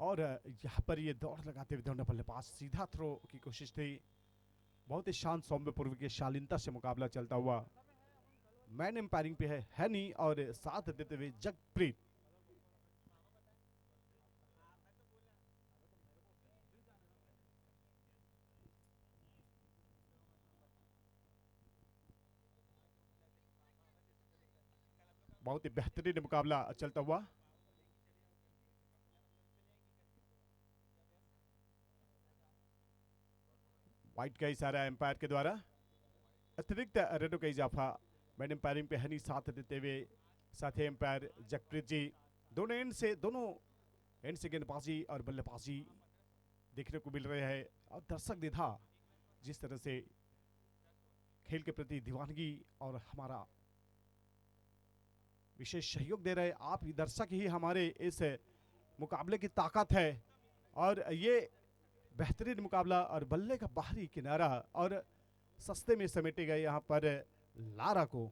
और यहाँ पर ये दौड़ लगाते हुए दौड़ने बल्लेबाज सीधा थ्रो की कोशिश थी। बहुत ही शांत सौम्य पूर्व की शालीनता से मुकाबला चलता हुआ। मैन एम्पायरिंग पे है हैनी और साथ देते हुए जगप्रीत। बहुत ही बेहतरीन मुकाबला चलता हुआ। वाइट का इशारा एम्पायर के द्वारा। अतिरिक्त रनों का इजाफा मैन एम्पायरिंग पे हनी साथ देते हुए। साथ ही एम्पायर जगप्रीत जी दोनों एंड से गेंदबाजी और बल्लेबाजी देखने को मिल रहे हैं। और दर्शक निधा जिस तरह से खेल के प्रति दीवानगी और हमारा विशेष सहयोग दे रहे, आप ही दर्शक ही हमारे इस मुकाबले की ताकत है। और ये बेहतरीन मुकाबला और बल्ले का बाहरी किनारा और सस्ते में समेटे गए यहाँ पर लारा को।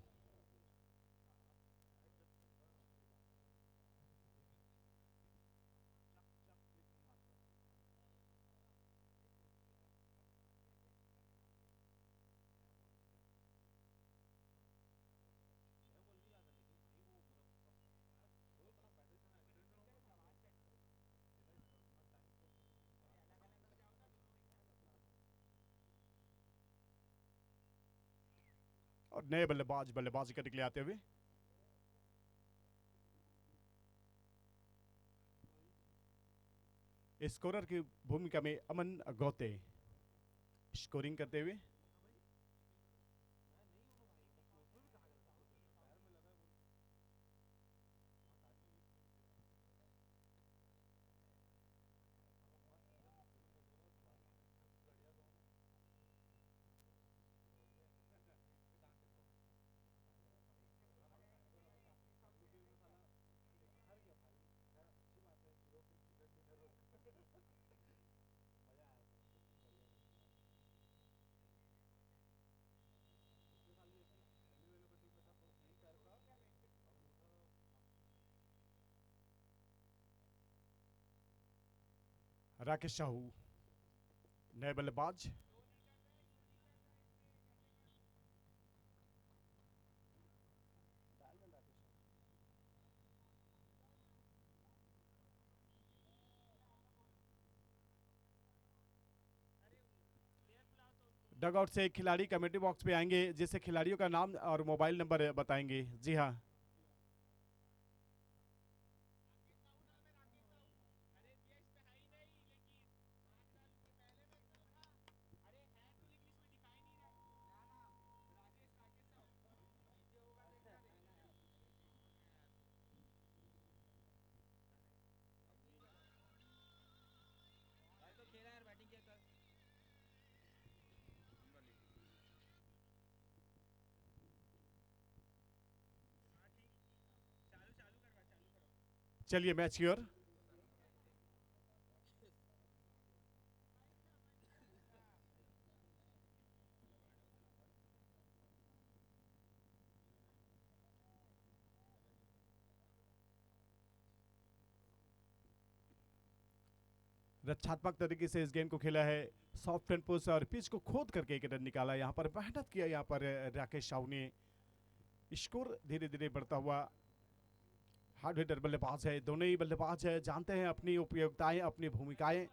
और नए बल्लेबाज बल्लेबाजी करने के लिए आते हुए। स्कोरर की भूमिका में अमन गौते स्कोरिंग करते हुए। राकेश साहू नए बल्लेबाज। डगआउट से एक खिलाड़ी कमेंट्री बॉक्स पे आएंगे जिससे खिलाड़ियों का नाम और मोबाइल नंबर बताएंगे। जी हाँ, चलिए मैच की ओर। रक्षात्मक तरीके से इस गेम को खेला है। सॉफ्ट एंड पुश और पिच को खोद करके एक रन निकाला। यहाँ पर मेहनत किया यहाँ पर राकेश साहू ने। स्कोर धीरे धीरे बढ़ता हुआ। हार्ड हिटर बल्लेबाज है, दोनों ही बल्लेबाज है, जानते हैं अपनी उपयोगिताएं अपनी भूमिकाएं।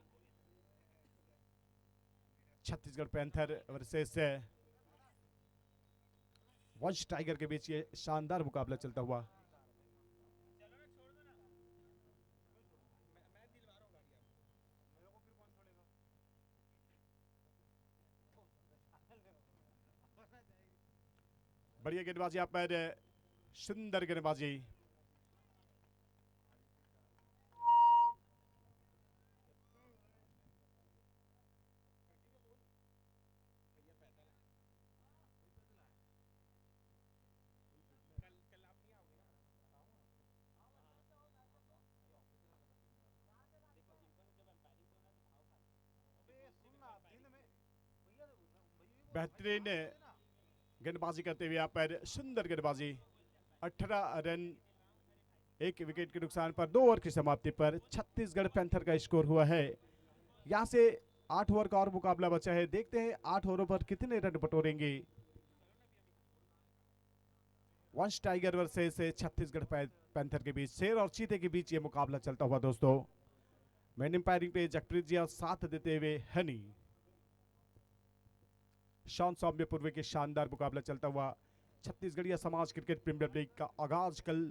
छत्तीसगढ़ पैंथर वर्सेस वंश टाइगर के बीच ये शानदार मुकाबला चलता हुआ। बढ़िया गेंदबाजी आप पर, सुंदर गेंदबाजी। बेहतरीन गेंदबाजी करते हुए यहाँ पर सुंदर गेंदबाजी। 18 रन एक विकेट के नुकसान पर 2 ओवर की समाप्ति पर छत्तीसगढ़ पैंथर का स्कोर हुआ है। यहां से 8 ओवर का और मुकाबला बचा है, देखते हैं 8 ओवरों पर कितने रन बटोरेंगे। वंश टाइगर वर्सेस छत्तीसगढ़ पैंथर के बीच, शेर और चीते के बीच ये मुकाबला चलता हुआ दोस्तों। मैन एम्पायरिंग पे जगप्रीत जी और साथ देते हुए हनी। शान सौम्य पूर्व के शानदार मुकाबला चलता हुआ। छत्तीसगढ़िया समाज क्रिकेट प्रीमियर लीग का आगाज कल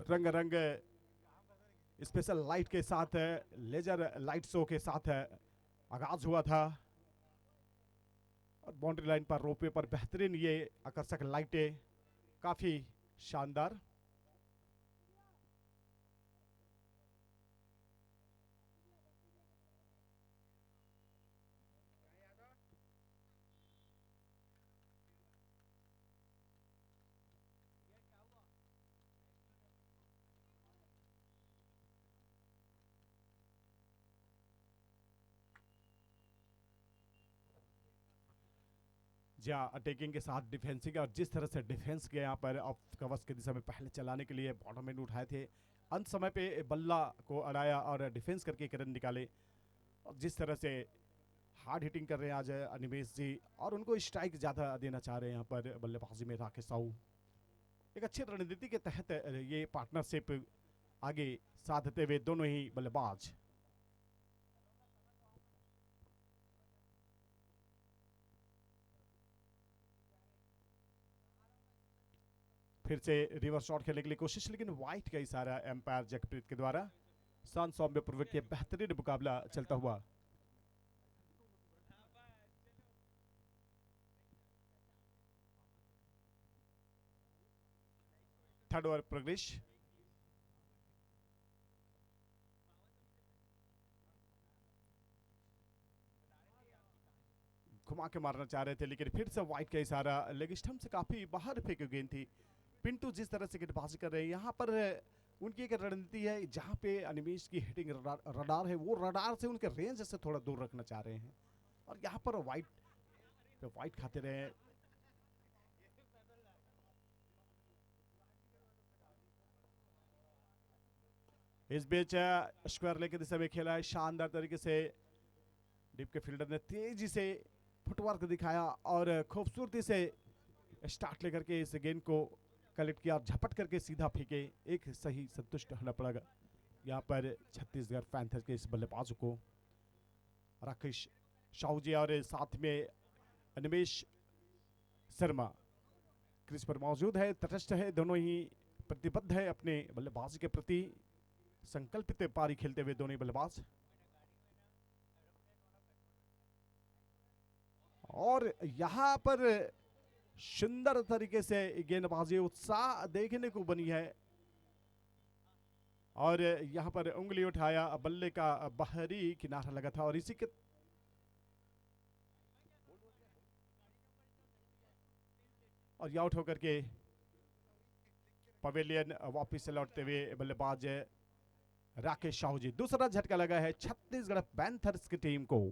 रंग स्पेशल लाइट के साथ, लेजर लाइट शो के साथ आगाज हुआ था। और बाउंड्री लाइन पर रोपवे पर बेहतरीन ये आकर्षक लाइटें, काफी शानदार। जहाँ अटैकिंग के साथ डिफेंसिंग, और जिस तरह से डिफेंस के यहाँ पर ऑफ कवर्स की दिशा में पहले चलाने के लिए बॉटम एंड उठाए थे, अंत समय पे बल्ला को अड़ाया और डिफेंस करके एक रन निकाले। और जिस तरह से हार्ड हिटिंग कर रहे हैं आज अनिमेश जी, और उनको स्ट्राइक ज़्यादा देना चाह रहे हैं यहाँ पर बल्लेबाजी में राकेश साहू। एक अच्छी रणनीति के तहत ये पार्टनरशिप आगे साधते हुए दोनों ही बल्लेबाज। फिर से रिवर्स शॉट खेलने के लिए कोशिश, लेकिन वाइट का इशारा एम्पायर जगप्रीत के द्वारा। शान सौम्य पूर्व के बेहतरीन मुकाबला चलता हुआ। Third over progress. घुमा के मारना चाह रहे थे, लेकिन फिर से वाइट का इशारा। लेग स्टंप से काफी बाहर फेंकी गेंद थी। पिंटू जिस तरह से गेंदबाजी कर रहे हैं यहाँ पर, उनकी एक रणनीति है, जहाँ पे अनिमेश की हिटिंग रडार है, वो रडार से उनके रेंज से थोड़ा दूर रखना चाह रहे हैं। और यहाँ पर वाइट खाते रहे। इस बीच स्क्वायर लेग की दिशा में खेला है शानदार तरीके से। डीप के फील्डर ने तेजी से फुटवर्क दिखाया और खूबसूरती से स्टार्ट लेकर के इस गेंद को कलेक्ट किया और झपट करके सीधा फेंके। एक सही संतुष्ट होना पड़ेगा यहाँ पर छत्तीसगढ़ पैंथर के इस बल्लेबाज को। राकेश साहू जी और साथ में अनिमेश शर्मा क्रीज पर मौजूद है, तटस्थ है, दोनों ही प्रतिबद्ध है अपने बल्लेबाज के प्रति, संकल्पित पारी खेलते हुए दोनों बल्लेबाज। और यहाँ पर सुंदर तरीके से गेंदबाजी उत्साह देखने को बनी है। और यहाँ पर उंगली उठाया, बल्ले का बाहरी किनारा लगा था और इसी के और आउट होकर के पवेलियन वापिस लौटते हुए बल्लेबाज राकेश साहू जी। दूसरा झटका लगा है छत्तीसगढ़ पैंथर्स की टीम को।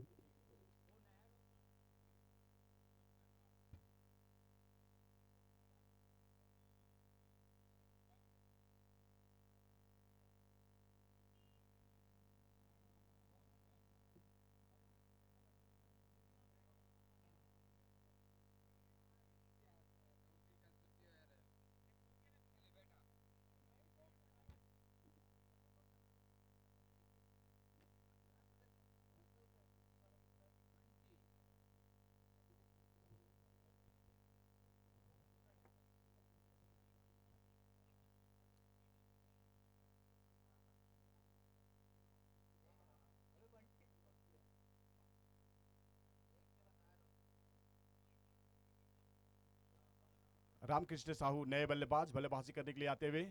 रामकृष्ण साहू नए बल्लेबाज, बल्लेबाजी करने के लिए आते हुए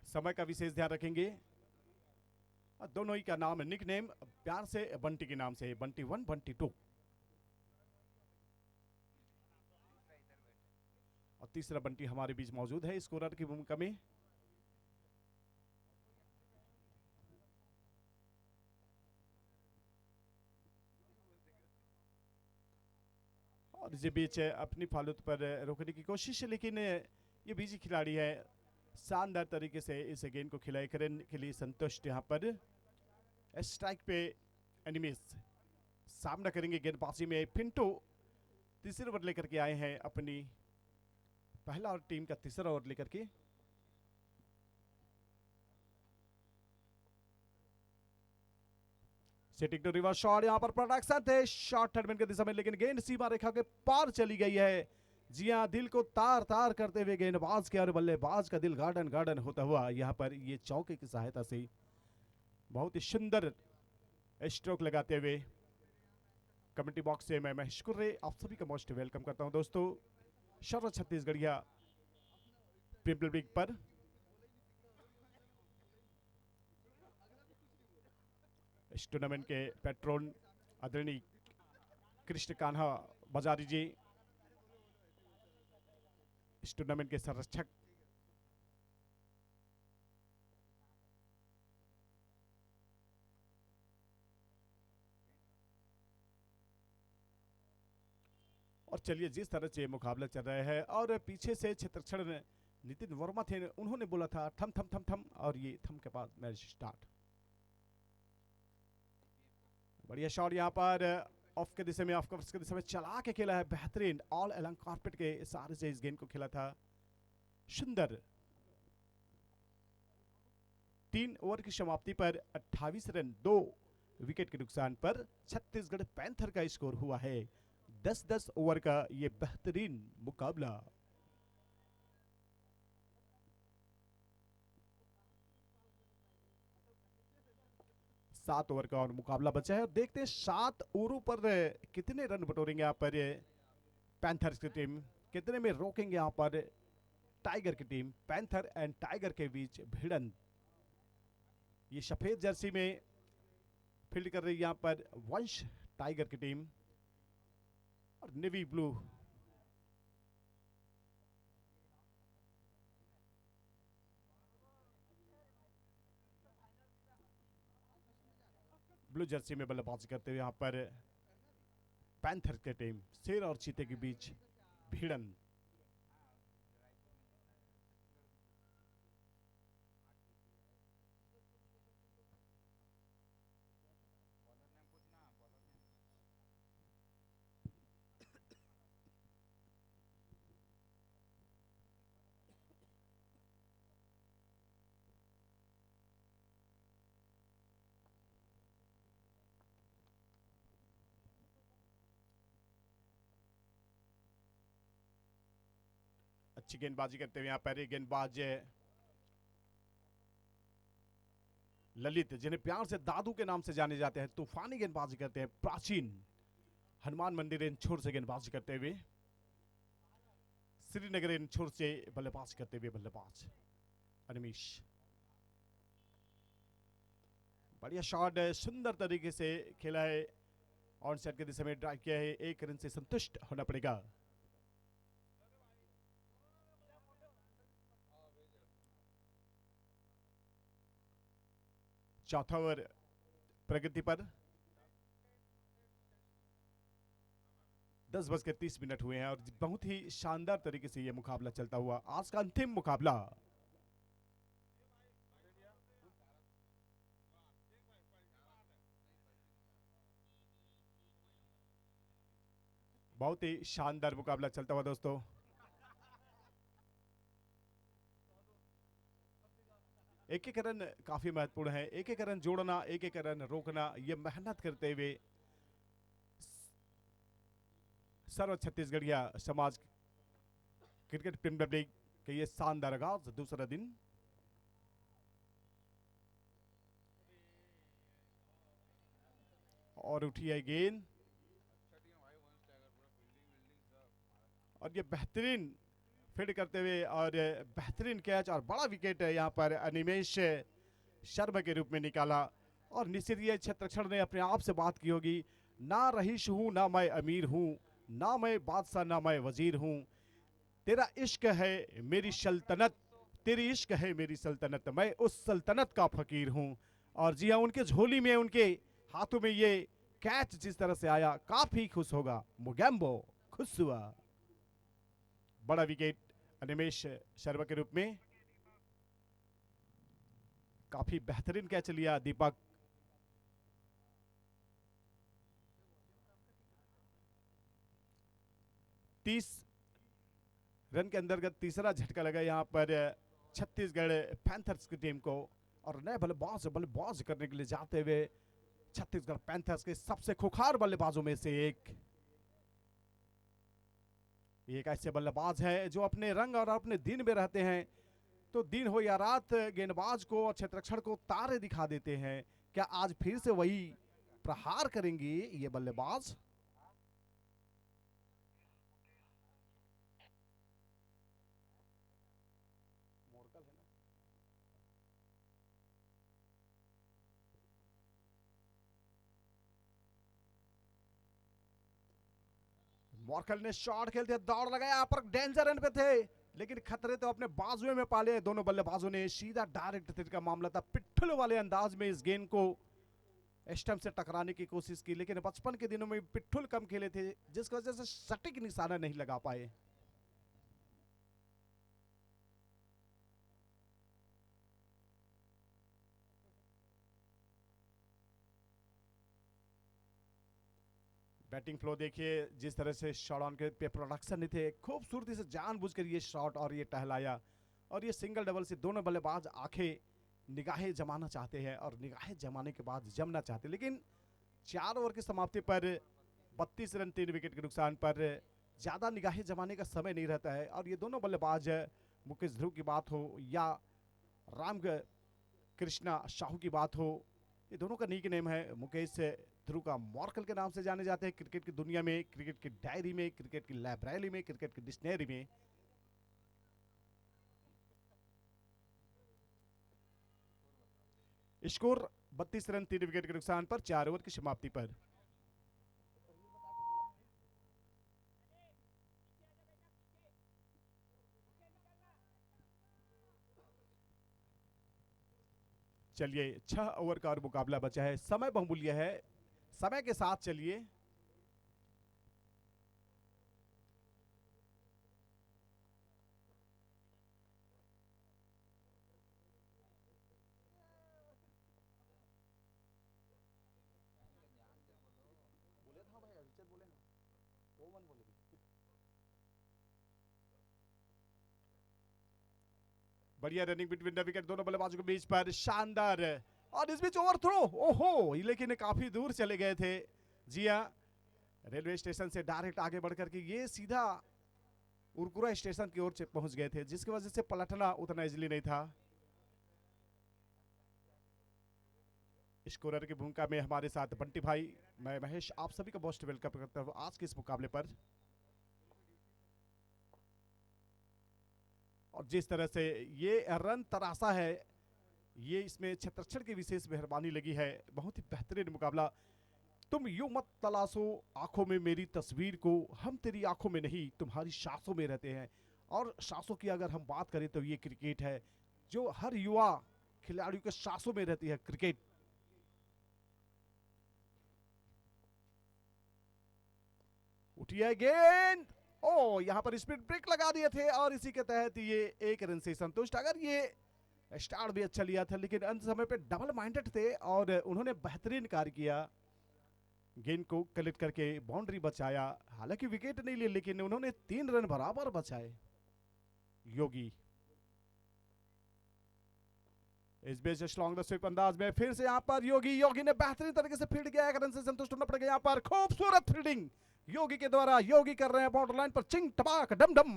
समय का विशेष ध्यान रखेंगे। दोनों ही का नाम निक नेम प्यार से बंटी के नाम से, बंटी 1 बंटी 2। और तीसरा बंटी हमारे बीच मौजूद है स्कोरर की भूमिका में। और इसी बीच अपनी फालूत पर रोकने की कोशिश, लेकिन ये बिजी खिलाड़ी है, शानदार तरीके से इस गेंद को खिलाए करने के लिए संतुष्ट। यहाँ पर स्ट्राइक पे एनिमीज सामना करेंगे गेंदबाजी में। पिंटो तीसरे ओवर लेकर के आए हैं अपनी पहला और टीम का तीसरा ओवर लेकर के। सेटिंग टू रिवर्स शॉट, यहां पर प्रोडक्शन थे शॉट टर्मिन के दिशा में, लेकिन गेंद सीमा रेखा के पार चली गई है। जी हां, दिल को तार तार करते हुए गेंदबाज के और बल्लेबाज का दिल गार्डन गार्डन होता हुआ यहां पर ये चौके की सहायता से बहुत ही सुंदर स्ट्रोक लगाते हुए कमेंट्री बॉक्स से मैं महेश कुर्रे आप सभी का मोस्ट वेलकम करता हूं दोस्तों शर्मा छत्तीसगढ़िया प्रीमियर लीग पर। इस टूर्नामेंट के पैट्रोन आदरणीय कृष्ण कान्हा बाजारी जी, इस टूर्नामेंट के संरक्षक और चलिए जिस तरह से मुकाबला चल रहा है और पीछे से क्षेत्रक्षण नितिन वर्मा थे, उन्होंने बोला था थम थम थम थम और ये थम के बाद मैच स्टार्ट। बढ़िया शॉट यहाँ पर ऑफ के दिशा में, ऑफ कवर्स के दिशा में चला के खेला है बेहतरीन, ऑल अलॉन्ग कारपेट के सहारे से इस गेंद को खेला था सुंदर। 3 ओवर की समाप्ति पर 28 रन 2 विकेट के नुकसान पर छत्तीसगढ़ पैंथर का स्कोर हुआ है 10-10 ओवर का ये बेहतरीन मुकाबला। सात ओवर का और मुकाबला बचा है और देखते हैं 7 ओवरों पर कितने रन बटोरेंगे यहाँ पर पैंथर्स की टीम, कितने में रोकेंगे यहाँ पर टाइगर की टीम। पैंथर एंड टाइगर के बीच भिड़ंत, ये सफेद जर्सी में फील्ड कर रही है यहाँ पर वंश टाइगर की टीम और नेवी ब्लू जर्सी में बल्लेबाजी करते हुए यहाँ पर पैंथर के टीम शेर और चीते के बीच भिड़ंत। अच्छी गेंदबाजी करते हुए यहाँ पर गेंदबाज ललित, जिन्हें प्यार से दादू के नाम से जाने जाते हैं, तूफानी गेंदबाजी करते हैं। प्राचीन हनुमान मंदिर इन छोर से गेंदबाजी करते हुए, श्रीनगर इन छोर से बल्लेबाजी करते हुए बल्लेबाज अनिमेश। बढ़िया शॉट, सुंदर तरीके से खेला है, ऑन सेट के दिशा में ड्राइव किया है, 1 रन से संतुष्ट होना पड़ेगा। चौथा ओवर प्रगति पर 10:30 हुए हैं और बहुत ही शानदार तरीके से यह मुकाबला चलता हुआ आज का अंतिम मुकाबला। बहुत ही शानदार मुकाबला चलता हुआ दोस्तों। एक एक रन काफी महत्वपूर्ण है, एक एक रन जोड़ना, एक एक रन रोकना, ये मेहनत करते हुए सर्व छत्तीसगढ़िया समाज क्रिकेट प्रीमियर लीग के ये शानदार आगाज, दूसरा दिन। और उठी है गेंद और ये बेहतरीन फील्ड करते हुए और बेहतरीन कैच और बड़ा विकेट यहाँ पर अनिमेश शर्मा के रूप में निकाला। और निश्चित ये क्षेत्रक्षण ने अपने आप से बात की होगी, ना रईस हूं ना मैं अमीर हूं, ना मैं बादशाह ना मैं वजीर हूं, तेरा इश्क है मेरी सल्तनत, तेरी इश्क है मेरी सल्तनत, मैं उस सल्तनत का फकीर हूं। और जी हाँ, उनके झोली में, उनके हाथों में ये कैच जिस तरह से आया, काफी खुश होगा मुगैम्बो, खुश हुआ। बड़ा विकेट अनिमेश शर्मा के रूप में। काफी बेहतरीन कैच लिया दीपक। तीस रन के अंतर्गत तीसरा झटका लगा यहाँ पर छत्तीसगढ़ पैंथर्स की टीम को, और नए बल्लेबाज करने के लिए जाते हुए छत्तीसगढ़ पैंथर्स के सबसे खुखार बल्लेबाजों में से एक ऐसे बल्लेबाज हैं जो अपने रंग और अपने दिन में रहते हैं, तो दिन हो या रात गेंदबाज को और क्षेत्ररक्षण को तारे दिखा देते हैं। क्या आज फिर से वही प्रहार करेंगे ये बल्लेबाज? मॉर्कल ने शॉट खेलते दौड़ लगाया, यहाँ पर डेंजर रन पे थे, लेकिन खतरे तो अपने बाजुए में पाले दोनों बल्लेबाजों ने। सीधा डायरेक्ट हिट का मामला था, पिट्ठल वाले अंदाज में इस गेंद को स्टंप से टकराने की कोशिश की, लेकिन बचपन के दिनों में पिट्ठुल कम खेले थे, जिसकी वजह से सटीक निशाना नहीं लगा पाए। बैटिंग फ्लो देखिए, जिस तरह से शॉट ऑन के पे प्रोडक्शन नहीं थे, खूबसूरती से जानबूझकर ये शॉट और ये टहलाया, और ये सिंगल डबल से दोनों बल्लेबाज आंखें निगाहें जमाना चाहते हैं और निगाहें जमाने के बाद जमना चाहते हैं, लेकिन 4 ओवर की समाप्ति पर 32 रन 3 विकेट के नुकसान पर ज़्यादा निगाहें जमाने का समय नहीं रहता है। और ये दोनों बल्लेबाज मुकेश ध्रुव की बात हो या राम कृष्णा साहू की बात हो, ये दोनों का नीक नेम है। मुकेश ध्रुव का मॉर्कल के नाम से जाने जाते हैं क्रिकेट की दुनिया में, क्रिकेट की डायरी में, क्रिकेट की लाइब्रेरी में, क्रिकेट की डिक्शनरी में। स्कोर 32 रन 3 विकेट के नुकसान पर 4 ओवर की समाप्ति पर। चलिए 6 ओवर का और मुकाबला बचा है, समय बहुमूल्य है, समय के साथ चलिए। बढ़िया रनिंग बिटवीन द विकेट दोनों बल्लेबाजों के बीच पर, शानदार, और इस बीच ओवर थ्रो, ओहो, लेकिन काफी दूर चले गए थे। जी हाँ, रेलवे स्टेशन से डायरेक्ट आगे बढ़कर के ये सीधा उरकुरा स्टेशन की ओर पहुंच गए थे, जिसकी वजह से पलटना उतना इजीली नहीं था। स्कोरर की भूमिका में हमारे साथ बंटी भाई, मैं महेश, आप सभी का मोस्ट वेलकम करता हूं आज के इस मुकाबले पर। और जिस तरह से ये रन तराशा है, ये इसमें क्षेत्ररक्षण की विशेष मेहरबानी लगी है, बहुत ही बेहतरीन मुकाबला। तुम यूं मत तलाशो आंखों में मेरी तस्वीर को, हम तेरी आंखों में नहीं तुम्हारी सांसों में रहते हैं। और सांसों की अगर हम बात करें तो ये क्रिकेट है जो हर युवा खिलाड़ियों के सांसों में रहती है, क्रिकेट। उठिए गेंद, ओ यहां पर स्पीड ब्रेक लगा दिए थे और इसी के तहत ये 1 रन से संतुष्ट। अगर ये स्टार्ट भी अच्छा लिया था, लेकिन अंत समय पे डबल माइंडेड थे और उन्होंने बेहतरीन कार्य किया, गेंद को कलेक्ट करके बाउंड्री बचाया। हालांकि विकेट नहीं लिए, लेकिन उन्होंने 3 रन बराबर बचाए। योगी इस बीच स्ट्रॉन्ग स्वीप अंदाज में फिर से यहां पर योगी ने बेहतरीन तरीके से फील्ड किया, 1 रन से संतुष्ट होना पड़ेगा। यहां पर खूबसूरत फील्डिंग योगी के द्वारा, योगी कर रहे हैं बॉर्डर लाइन पर चिंग टपाक डम डम,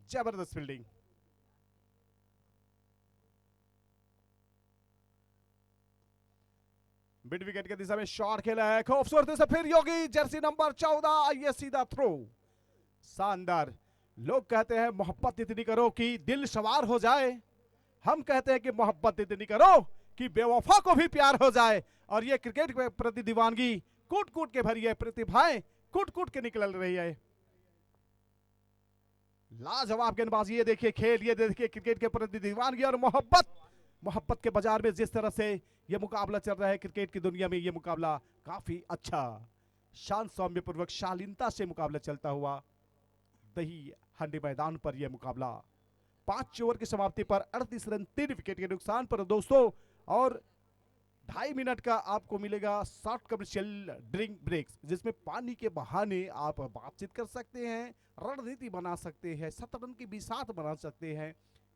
जबरदस्त फील्डिंग। मिड विकेट के दिशा में शॉट खेला है खूबसूरती से, फिर योगी जर्सी नंबर 14, ये सीधा थ्रो, शानदार। लोग कहते हैं मोहब्बत इतनी करो कि दिल सवार हो जाए, हम कहते हैं कि मोहब्बत इतनी करो कि बेवफा को भी प्यार हो जाए। और ये क्रिकेट के प्रति दीवानगी कूट कूट के भरी है, प्रतिभाएं कूट कूट के निकल रही है। लाजवाब गेंदबाजी, ये देखिए खेल, ये देखिए क्रिकेट के प्रति दीवानगी और मोहब्बत के बाजार में जिस तरह से ये मुकाबला चल रहा है क्रिकेट की दुनिया में, ये मुकाबला काफी अच्छा, शांत सौम्य पूर्वक शालीनता से मुकाबला चलता हुआ दही हंडी मैदान पर यह मुकाबला 5 ओवर की समाप्ति पर 38 रन 3 विकेट के नुकसान पर दोस्तों। और 2.5 मिनट का आपको मिलेगा शॉर्ट कमर्शियल ड्रिंक ब्रेक्स, जिसमें पानी के बहाने आप बातचीत कर सकते हैं, रणनीति बना सकते हैं, शतरंज की बिसात बना सकते हैं।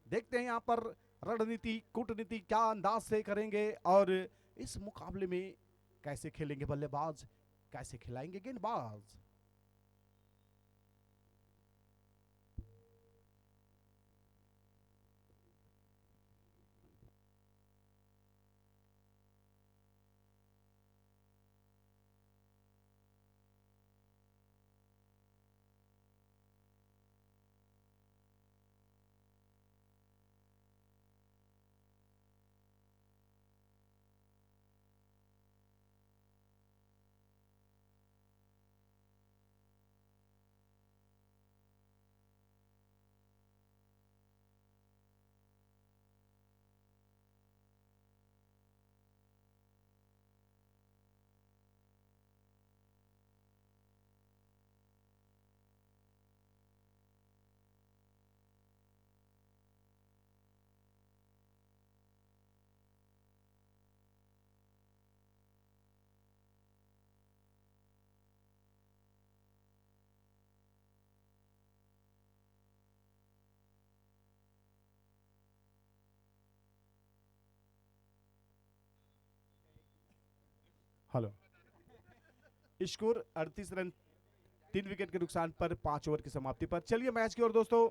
देखते हैं यहाँ पर रणनीति कूटनीति क्या अंदाज से करेंगे और इस मुकाबले में कैसे खेलेंगे बल्लेबाज, कैसे खिलाएंगे गेंदबाज। हेलो, स्कोर 38 रन 3 विकेट के नुकसान पर 5 ओवर की समाप्ति पर। चलिए मैच की ओर दोस्तों,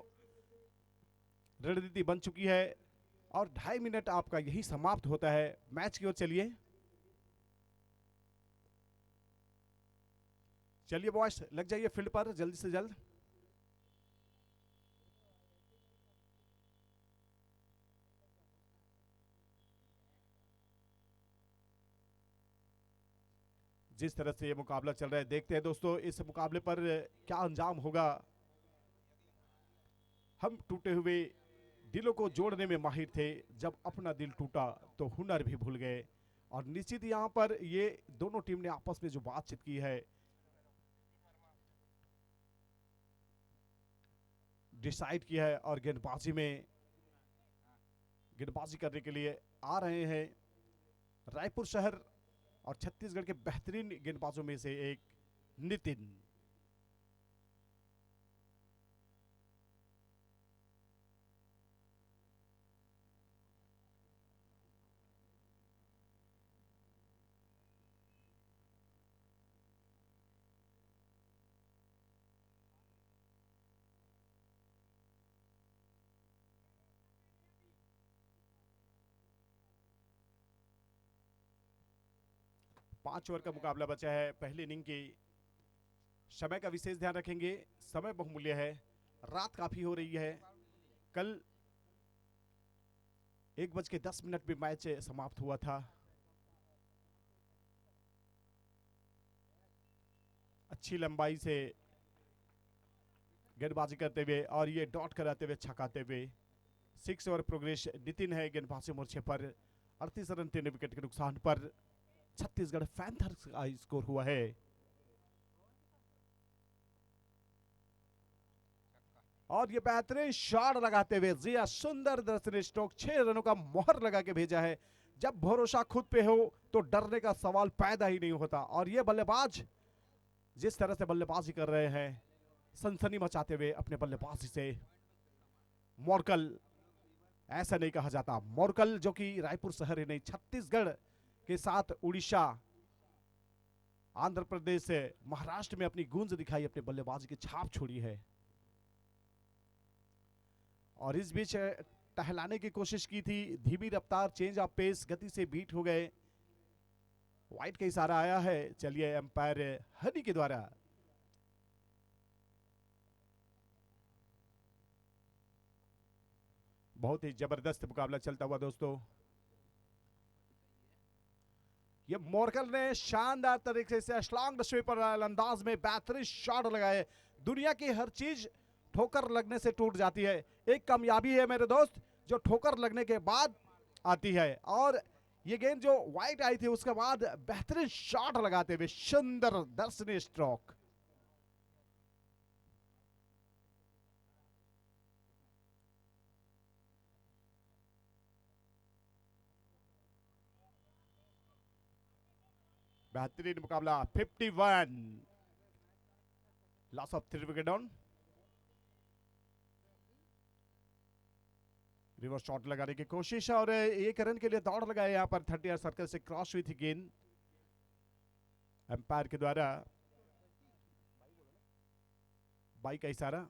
रणनीति बन चुकी है और 2.5 मिनट आपका यही समाप्त होता है। मैच की ओर चलिए, चलिए बॉयज लग जाइए फील्ड पर जल्दी से जल्द। जिस तरह से ये मुकाबला चल रहा है, देखते हैं दोस्तों इस मुकाबले पर क्या अंजाम होगा। हम टूटे हुए दिलों को जोड़ने में माहिर थे, जब अपना दिल टूटा तो हुनर भी भूल गए। और निश्चित यहाँ पर ये दोनों टीम ने आपस में जो बातचीत की है, डिसाइड किया है और गेंदबाजी करने के लिए आ रहे हैं रायपुर शहर और छत्तीसगढ़ के बेहतरीन गेंदबाजों में से एक नितिन। पांच ओवर का मुकाबला बचा है पहली इनिंग की। समय का विशेष ध्यान रखेंगे, समय बहुमूल्य है, रात काफी हो रही है। कल 1:10 में मैच समाप्त हुआ था। अच्छी लंबाई से गेंदबाजी करते हुए और ये डॉट कराते हुए छकाते हुए 6 ओवर प्रोग्रेस नितिन है गेंदबाजी मोर्चे पर। 38 रन 3 विकेट के नुकसान पर छत्तीसगढ़ पैंथर्स का स्कोर हुआ है। और ये बेहतरीन शॉट लगाते हुए जिया सुंदर दर्शन स्ट्रोक 6 रनों का मोहर लगा के भेजा है। जब भरोसा खुद पे हो तो डरने का सवाल पैदा ही नहीं होता। और ये बल्लेबाज जिस तरह से बल्लेबाजी कर रहे हैं, सनसनी मचाते हुए अपने बल्लेबाजी से। मोरकल ऐसा नहीं कहा जाता, मोरकल जो कि रायपुर शहर ही नहीं, छत्तीसगढ़ के साथ उड़ीसा, आंध्र प्रदेश, महाराष्ट्र में अपनी गूंज दिखाई, अपने बल्लेबाजी की छाप छोड़ी है। और इस बीच टहलाने की कोशिश की थी, धीमी रफ्तार, चेंज ऑफ पेस, गति से बीट हो गए। वाइट का इशारा आया है। चलिए एम्पायर हनी के द्वारा बहुत ही जबरदस्त मुकाबला चलता हुआ दोस्तों। ये मोरकल ने शानदार तरीके से स्लॉन्ग स्वीपर अंदाज में बेहतरीन शॉट लगाए। दुनिया की हर चीज ठोकर लगने से टूट जाती है, एक कामयाबी है मेरे दोस्त जो ठोकर लगने के बाद आती है। और ये गेंद जो वाइट आई थी उसके बाद बेहतरीन शॉट लगाते हुए सुंदर दर्शनीय स्ट्रोक। बेहतरीन मुकाबला 51 loss of 3 wicket down. Reverse shot लगाने की कोशिश और एक रन के लिए दौड़ लगाए यहाँ पर 30 सर्कल से क्रॉस हुई थी गेंद एम्पायर के द्वारा। बाई का इशारा।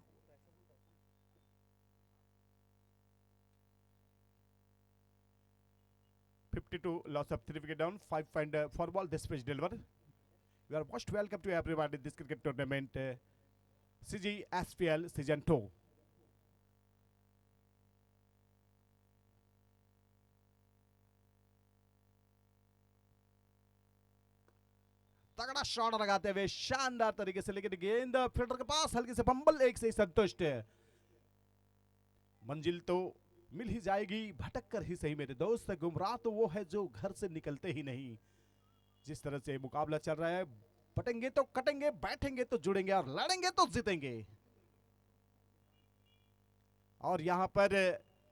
(52) loss of 3 wicket down, 5 find 4 ball this pitch deliver. You are most welcome to everybody in this cricket tournament, CGSPL season 2. तगड़ा शॉट लगाते हुए शानदार तरीके से, लेकिन गेंद फील्डर के पास हल्की से फंबल, एक से ही संतुष्ट है। मंजिल तो मिल ही जाएगी, भटक कर ही सही मेरे दोस्त, गुमराह तो वो है जो घर से निकलते ही नहीं। जिस तरह से मुकाबला चल रहा है, पटेंगे तो कटेंगे, बैठेंगे तो जुड़ेंगे और लड़ेंगे तो जीतेंगे। और यहां पर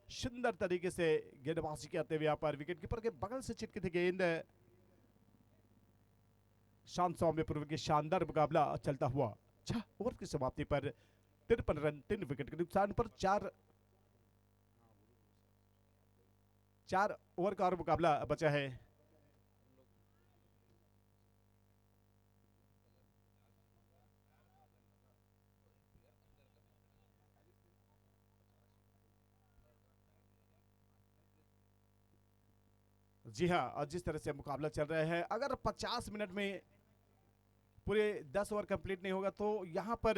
सुंदर तरीके से गेंदबाजी करते हुए यहाँ पर विकेट कीपर के बगल से छिटकी थी गेंद। शांत सौम्य पूर्व की शानदार मुकाबला चलता हुआ 6 ओवर की समाप्ति पर 53 रन 3 विकेट के नुकसान पर 4 ओवर का और मुकाबला बचा है। जी हाँ, और जिस तरह से मुकाबला चल रहा है, अगर 50 मिनट में पूरे 10 ओवर कंप्लीट नहीं होगा तो यहां पर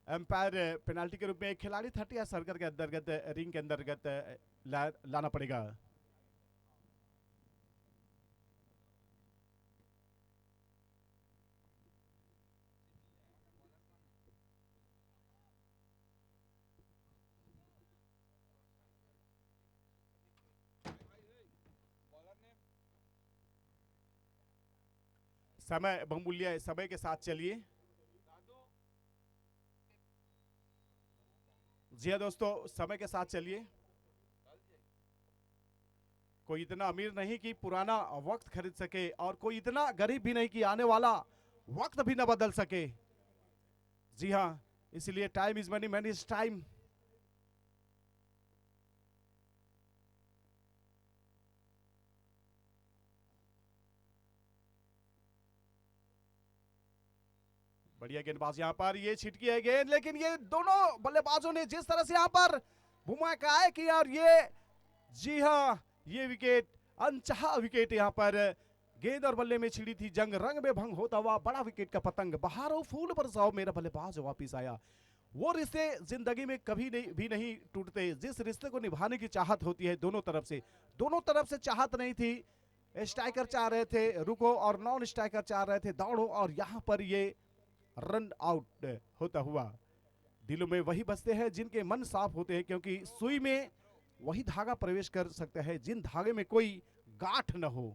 एम्पायर पेनाल्टी के रूप में खिलाड़ी 30 सर्कल के अंतर्गत रिंग के अंतर्गत लाना पड़ेगा। समय बहुमूल्य है, समय के साथ चलिए। जी हाँ दोस्तों, समय के साथ चलिए। कोई इतना अमीर नहीं कि पुराना वक्त खरीद सके और कोई इतना गरीब भी नहीं कि आने वाला वक्त भी ना बदल सके। जी हाँ, इसलिए time is money, money is time. बढ़िया गेंदबाज यहाँ पर, ये छिटकी है गेंद, लेकिन ये दोनों बल्लेबाजों ने जिस तरह से यहाँ पर भूमिका की, और ये जी हाँ, ये विकेट अनचाहा विकेट यहाँ पर गेंद और बल्ले में छिड़ी थी जंग, रंग में भंग होता हुआ बड़ा विकेट का पतंग, बहारो फूल बरसाओ मेरा बल्लेबाज वापिस आया। वो रिश्ते जिंदगी में कभी भी नहीं टूटते, जिस रिश्ते को निभाने की चाहत होती है दोनों तरफ से चाहत नहीं थी। स्ट्राइकर चाह रहे थे रुको और नॉन स्ट्राइकर चाह रहे थे दौड़ो, और यहाँ पर ये रन आउट होता हुआ। दिलों में वही बसते हैं जिनके मन साफ होते हैं, क्योंकि सुई में वही धागा प्रवेश कर सकता है जिन धागे में कोई गांठ न हो।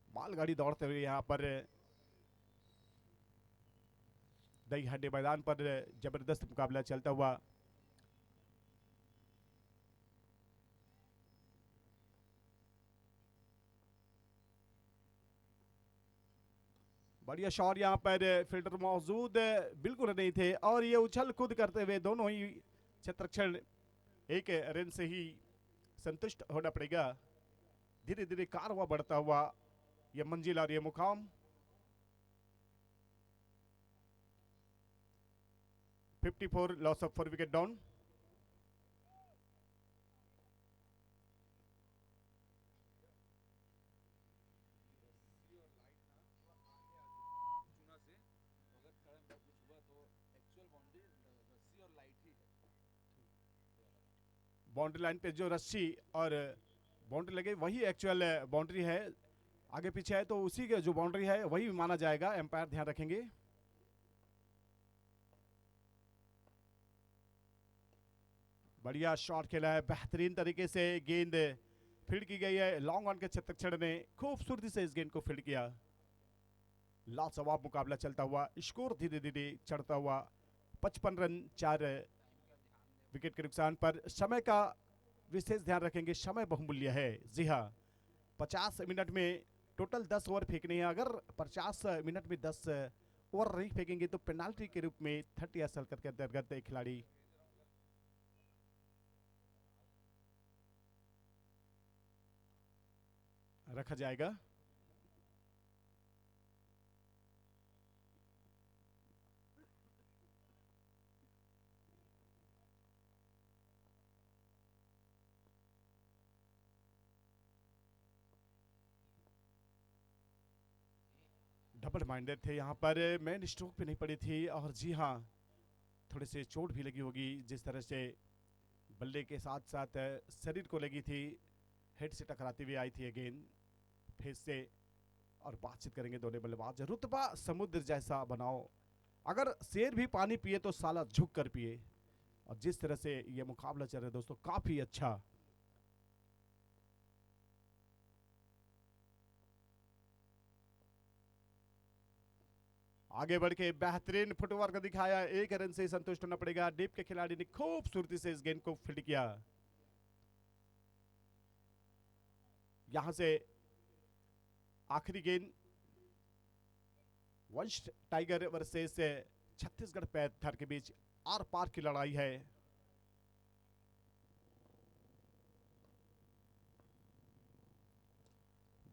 मालगाड़ी दौड़ते हुए यहाँ पर दही हड्डी मैदान पर जबरदस्त मुकाबला चलता हुआ। बढ़िया शॉट, यहाँ पर फील्डर मौजूद बिल्कुल नहीं थे और ये उछल कूद करते हुए दोनों ही क्षेत्ररक्षण एक रन से ही संतुष्ट होना पड़ेगा। धीरे धीरे कारवां बढ़ता हुआ ये मंजिल और ये मुकाम। 54 loss of 4 wicket down. Boundary line पे जो रस्सी और बाउंड्री लगे वही एक्चुअल बाउंड्री है, आगे पीछे है तो उसी के जो बाउंड्री है वही माना जाएगा, एम्पायर ध्यान रखेंगे। बढ़िया शॉट खेला है, बेहतरीन तरीके से गेंद फील्ड की गई है, लॉन्ग ऑन के क्षेत्ररक्षण ने खूबसूरती से इस गेंद को फील्ड किया। लाजवाब मुकाबला चलता हुआ, स्कोर धीरे धीरे चढ़ता हुआ। 55 रन 4 विकेट के नुकसान पर समय का विशेष ध्यान रखेंगे, समय बहुमूल्य है। जी हाँ, 50 मिनट में टोटल 10 ओवर फेंकने हैं। अगर 50 मिनट में 10 ओवर नहीं फेंकेंगे तो पेनाल्टी के रूप में 30 सर्कल के अंतर्गत एक खिलाड़ी रखा जाएगा। डबल माइंडेड थे यहाँ पर, मैन स्ट्रोक पे नहीं पड़ी थी और जी हाँ थोड़े से चोट भी लगी होगी। जिस तरह से बल्ले के साथ साथ शरीर को लगी थी, हेड से टकराती हुई आई थी गेंद फेस से। और बातचीत करेंगे दोनों बल्लेबाज। रुतबा समुद्र जैसा बनाओ, अगर शेर भी पानी पिए तो साला झुक कर पिए। और जिस तरह से ये मुकाबला चल रहा है दोस्तों, काफी अच्छा। आगे बढ़ के बेहतरीन फुटवर्क दिखाया, एक रन से संतुष्ट होना पड़ेगा। डीप के खिलाड़ी ने खूबसूरती से इस गेंद को फील्ड किया। यहां से आखिरी गेंद वंश टाइगर वर्सेस छत्तीसगढ़ पैंथर के बीच आर पार की लड़ाई है।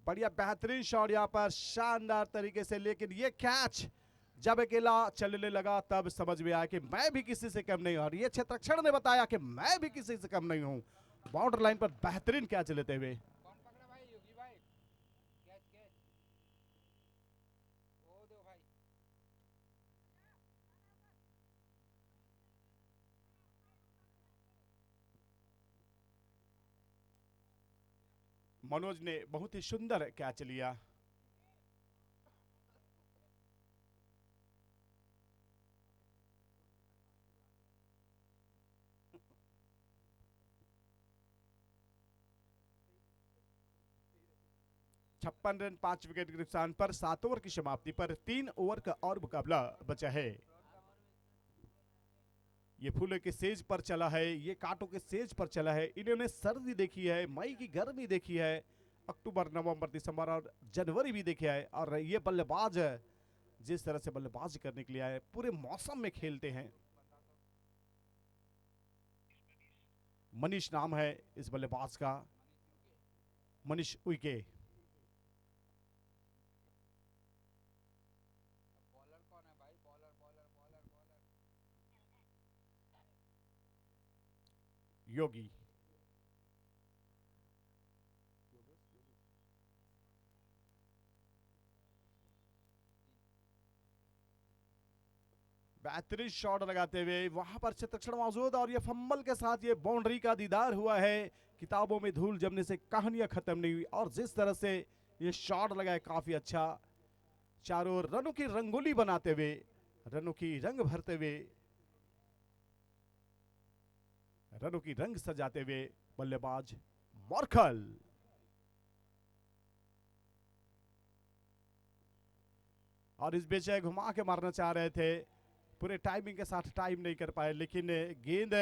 बढ़िया बेहतरीन शॉट यहां पर शानदार तरीके से, लेकिन ये कैच जब अकेला चलने लगा तब समझ में आया कि मैं भी किसी से कम नहीं हूं। और ये क्षेत्ररक्षण ने बताया कि मैं भी किसी से कम नहीं हूं। बाउंड्री लाइन पर बेहतरीन कैच लेते हुए मनोज ने बहुत ही सुंदर कैच लिया। छप्पन रन 5 विकेट के नुकसान पर 7 ओवर की समाप्ति पर 3 ओवर का और मुकाबला बचा है। ये फूलों के सेज पर चला है, ये कांटों के सेज पर चला है। इन्होंने सर्दी देखी है, मई की गर्मी देखी है, अक्टूबर नवंबर दिसंबर और जनवरी भी देखा है। और ये बल्लेबाज जिस तरह से बल्लेबाजी करने के लिए आए, पूरे मौसम में खेलते हैं। मनीष नाम है इस बल्लेबाज का, मनीष उइके। योगी बेहतरीन शॉट लगाते हुए वहां पर क्षेत्ररक्षण मौजूद, और ये फंबल के साथ ये बाउंड्री का दीदार हुआ है। किताबों में धूल जमने से कहानियां खत्म नहीं हुई। और जिस तरह से ये शॉट लगाए काफी अच्छा, चारों रनों की रंगोली बनाते हुए, रनों की रंग भरते हुए, रनों की रंग सजाते हुए बल्लेबाज मॉर्कल। और इस बीच घुमा के मारना चाह रहे थे, पूरे टाइमिंग के साथ टाइम नहीं कर पाए, लेकिन गेंद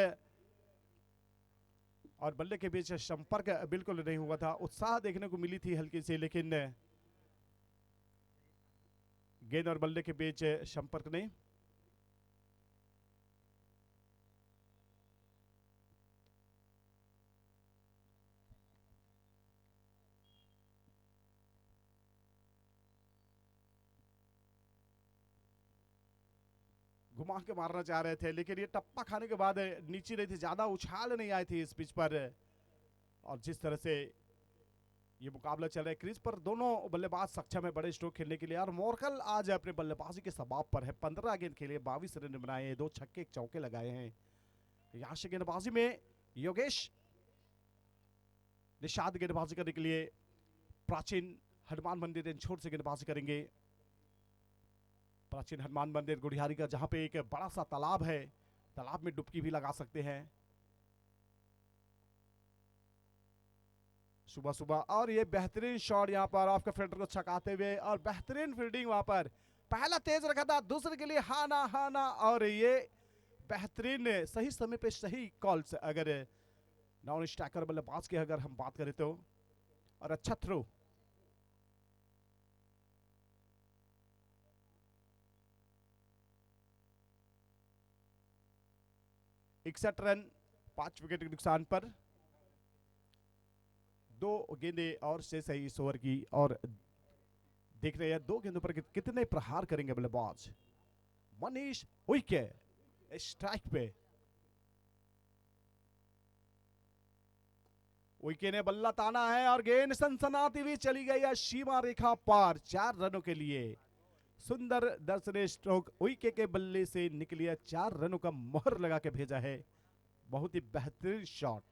और बल्ले के बीच संपर्क बिल्कुल नहीं हुआ था। उत्साह देखने को मिली थी हल्की सी, लेकिन गेंद और बल्ले के बीच संपर्क नहीं। घुमा के मारना चाह रहे थे, लेकिन ये टप्पा खाने के बाद नीचे नहीं थी, ज्यादा उछाल नहीं आए थे इस पिच पर। और जिस तरह से ये मुकाबला चल रहा है, क्रीज पर दोनों बल्लेबाज सक्षम है बड़े स्ट्रोक खेलने के लिए। और मोरकल आज अपने बल्लेबाजी के सबाब पर है, 15 गेंद खेले, 22 रन बनाए हैं, 2 छक्के 1 चौके लगाए हैं। यहाँ से गेंदबाजी में योगेश निषाद गेंदबाजी करने के लिए प्राचीन हनुमान मंदिर छोर से गेंदबाजी करेंगे। प्राचीन हनुमान मंदिर गुड़ियारी का, जहां पे एक बड़ा सा तालाब है, तालाब में डुबकी भी लगा सकते हैं सुबह सुबह। और ये बेहतरीन शॉट यहां पर ऑफ का फील्डर को छकाते हुए, और बेहतरीन फील्डिंग वहां पर। पहला तेज रखा था, दूसरे के लिए हाना हाना, और ये बेहतरीन सही समय पे सही कॉल्स, अगर नॉन स्ट्राइकर बल्लेबाज की अगर हम बात करें तो, और अच्छा थ्रो। 61 रन 5 विकेट के नुकसान पर। 2 गेंदे और शेष है इस ओवर की, और देख रहे हैं 2 गेंदों पर कितने प्रहार करेंगे बल्लेबाज। मनीष उइके स्ट्राइक पे। उइके ने बल्ला ताना है और गेंद सनसनाती हुई चली गई है सीमा रेखा पार 4 रनों के लिए। सुंदर दर्शनीय स्ट्रोक उइके के बल्ले से निकली है, 4 रनों का मोहर लगा के भेजा है। बहुत ही बेहतरीन शॉट।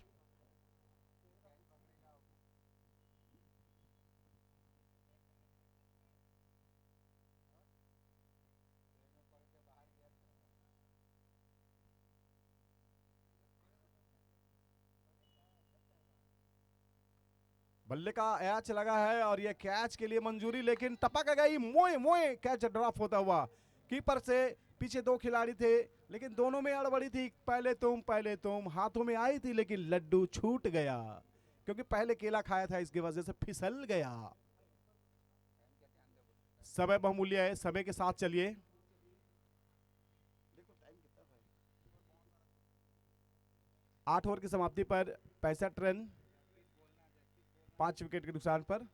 बल्ले का कैच लगा है और ये कैच के लिए मंजूरी, लेकिन टपक गई, मोए मोए कैच ड्रॉप होता हुआ। कीपर से पीछे 2 खिलाड़ी थे, लेकिन दोनों में अड़बड़ी थी, पहले तुम हाथों में आई थी, लेकिन लड्डू छूट गया क्योंकि पहले केला खाया था, इसकी वजह से फिसल गया। समय बहुमूल्य है, समय के साथ चलिए। 8 ओवर की समाप्ति पर 65 रन 5 विकेट के नुकसान पर।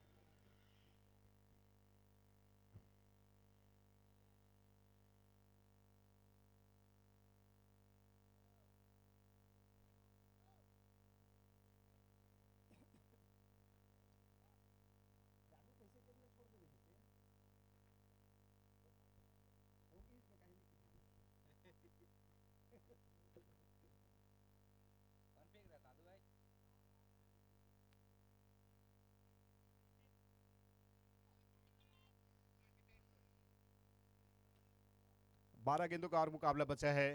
बारह गेंदों का और मुकाबला बचा है।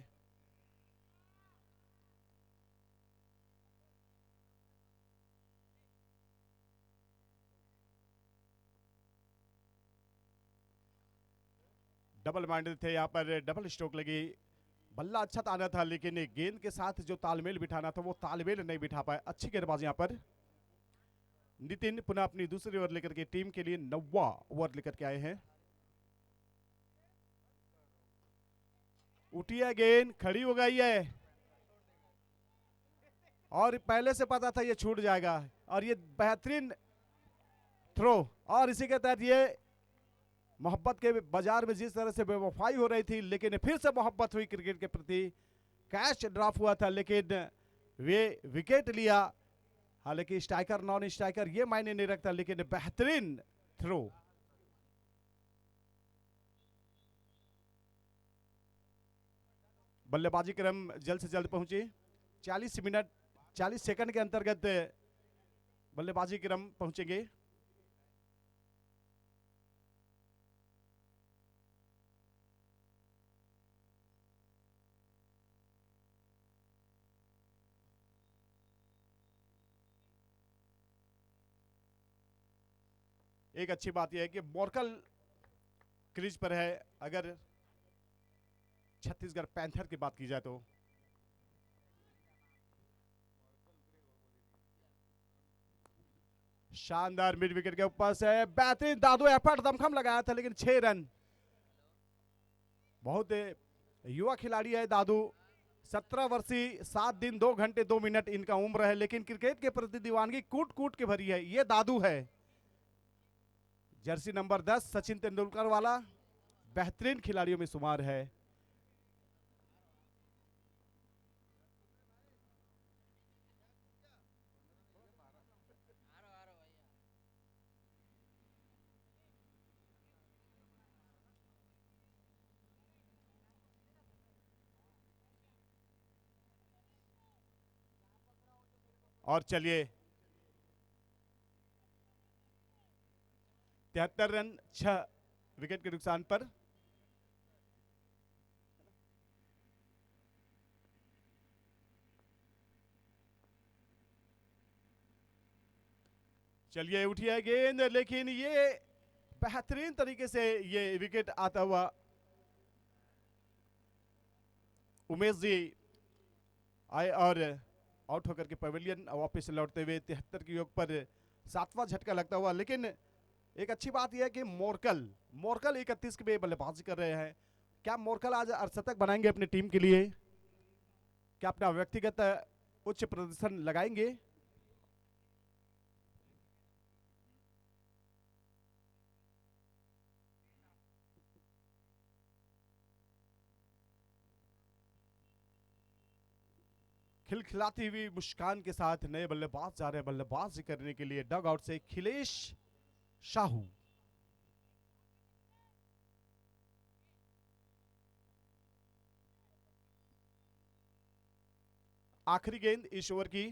डबल माइंडेड थे यहाँ पर, डबल स्ट्रोक लगी। बल्ला अच्छा ताना था, लेकिन गेंद के साथ जो तालमेल बिठाना था वो तालमेल नहीं बिठा पाए। अच्छी गेंदबाजी यहाँ पर। नितिन पुनः अपनी दूसरी ओवर लेकर के टीम के लिए 9वां ओवर लेकर के आए हैं। उठी है गेंद, खड़ी हो गई है, और पहले से पता था ये छूट जाएगा, और ये बेहतरीन थ्रो। और इसी के तहत ये मोहब्बत के बाजार में जिस तरह से बेवफाई हो रही थी, लेकिन फिर से मोहब्बत हुई क्रिकेट के प्रति। कैच ड्रॉप हुआ था, लेकिन वे विकेट लिया। हालांकि स्ट्राइकर नॉन स्ट्राइकर ये मायने नहीं रखता, लेकिन बेहतरीन थ्रो। बल्लेबाजी क्रम जल्द से जल्द पहुंची। 40 मिनट 40 सेकंड के अंतर्गत बल्लेबाजी क्रम पहुंचेंगे। एक अच्छी बात यह है कि मोरकल क्रीज पर है। अगर छत्तीसगढ़ पैंथर की बात की जाए तो शानदार मिड विकेट के ऊपर से बेहतरीन दादू एफर्ट दमखम लगाया था, लेकिन 6 रन। बहुत युवा खिलाड़ी है दादू, 17 वर्षीय, 7 दिन 2 घंटे 2 मिनट इनका उम्र है, लेकिन क्रिकेट के प्रति दीवानगी कूट कूट के भरी है। ये दादू है, जर्सी नंबर 10 सचिन तेंदुलकर वाला, बेहतरीन खिलाड़ियों में शुमार है। और चलिए 73 रन 6 विकेट के नुकसान पर। चलिए उठी है गेंद, लेकिन ये बेहतरीन तरीके से ये विकेट आता हुआ। उमेश जी आए और आउट होकर के पवेलियन वापस लौटते हुए 73 के योग पर 7वां झटका लगता हुआ। लेकिन एक अच्छी बात यह है कि मोरकल मोरकल 31 के बल्लेबाजी कर रहे हैं। क्या मोरकल आज अर्धशतक बनाएंगे अपनी टीम के लिए? क्या अपना व्यक्तिगत उच्च प्रदर्शन लगाएंगे? खिलखिलाती हुई मुस्कान के साथ नए बल्लेबाज जा रहे हैं बल्लेबाजी करने के लिए डग आउट से खिलेश शाहू। आखिरी गेंद इस ओवर की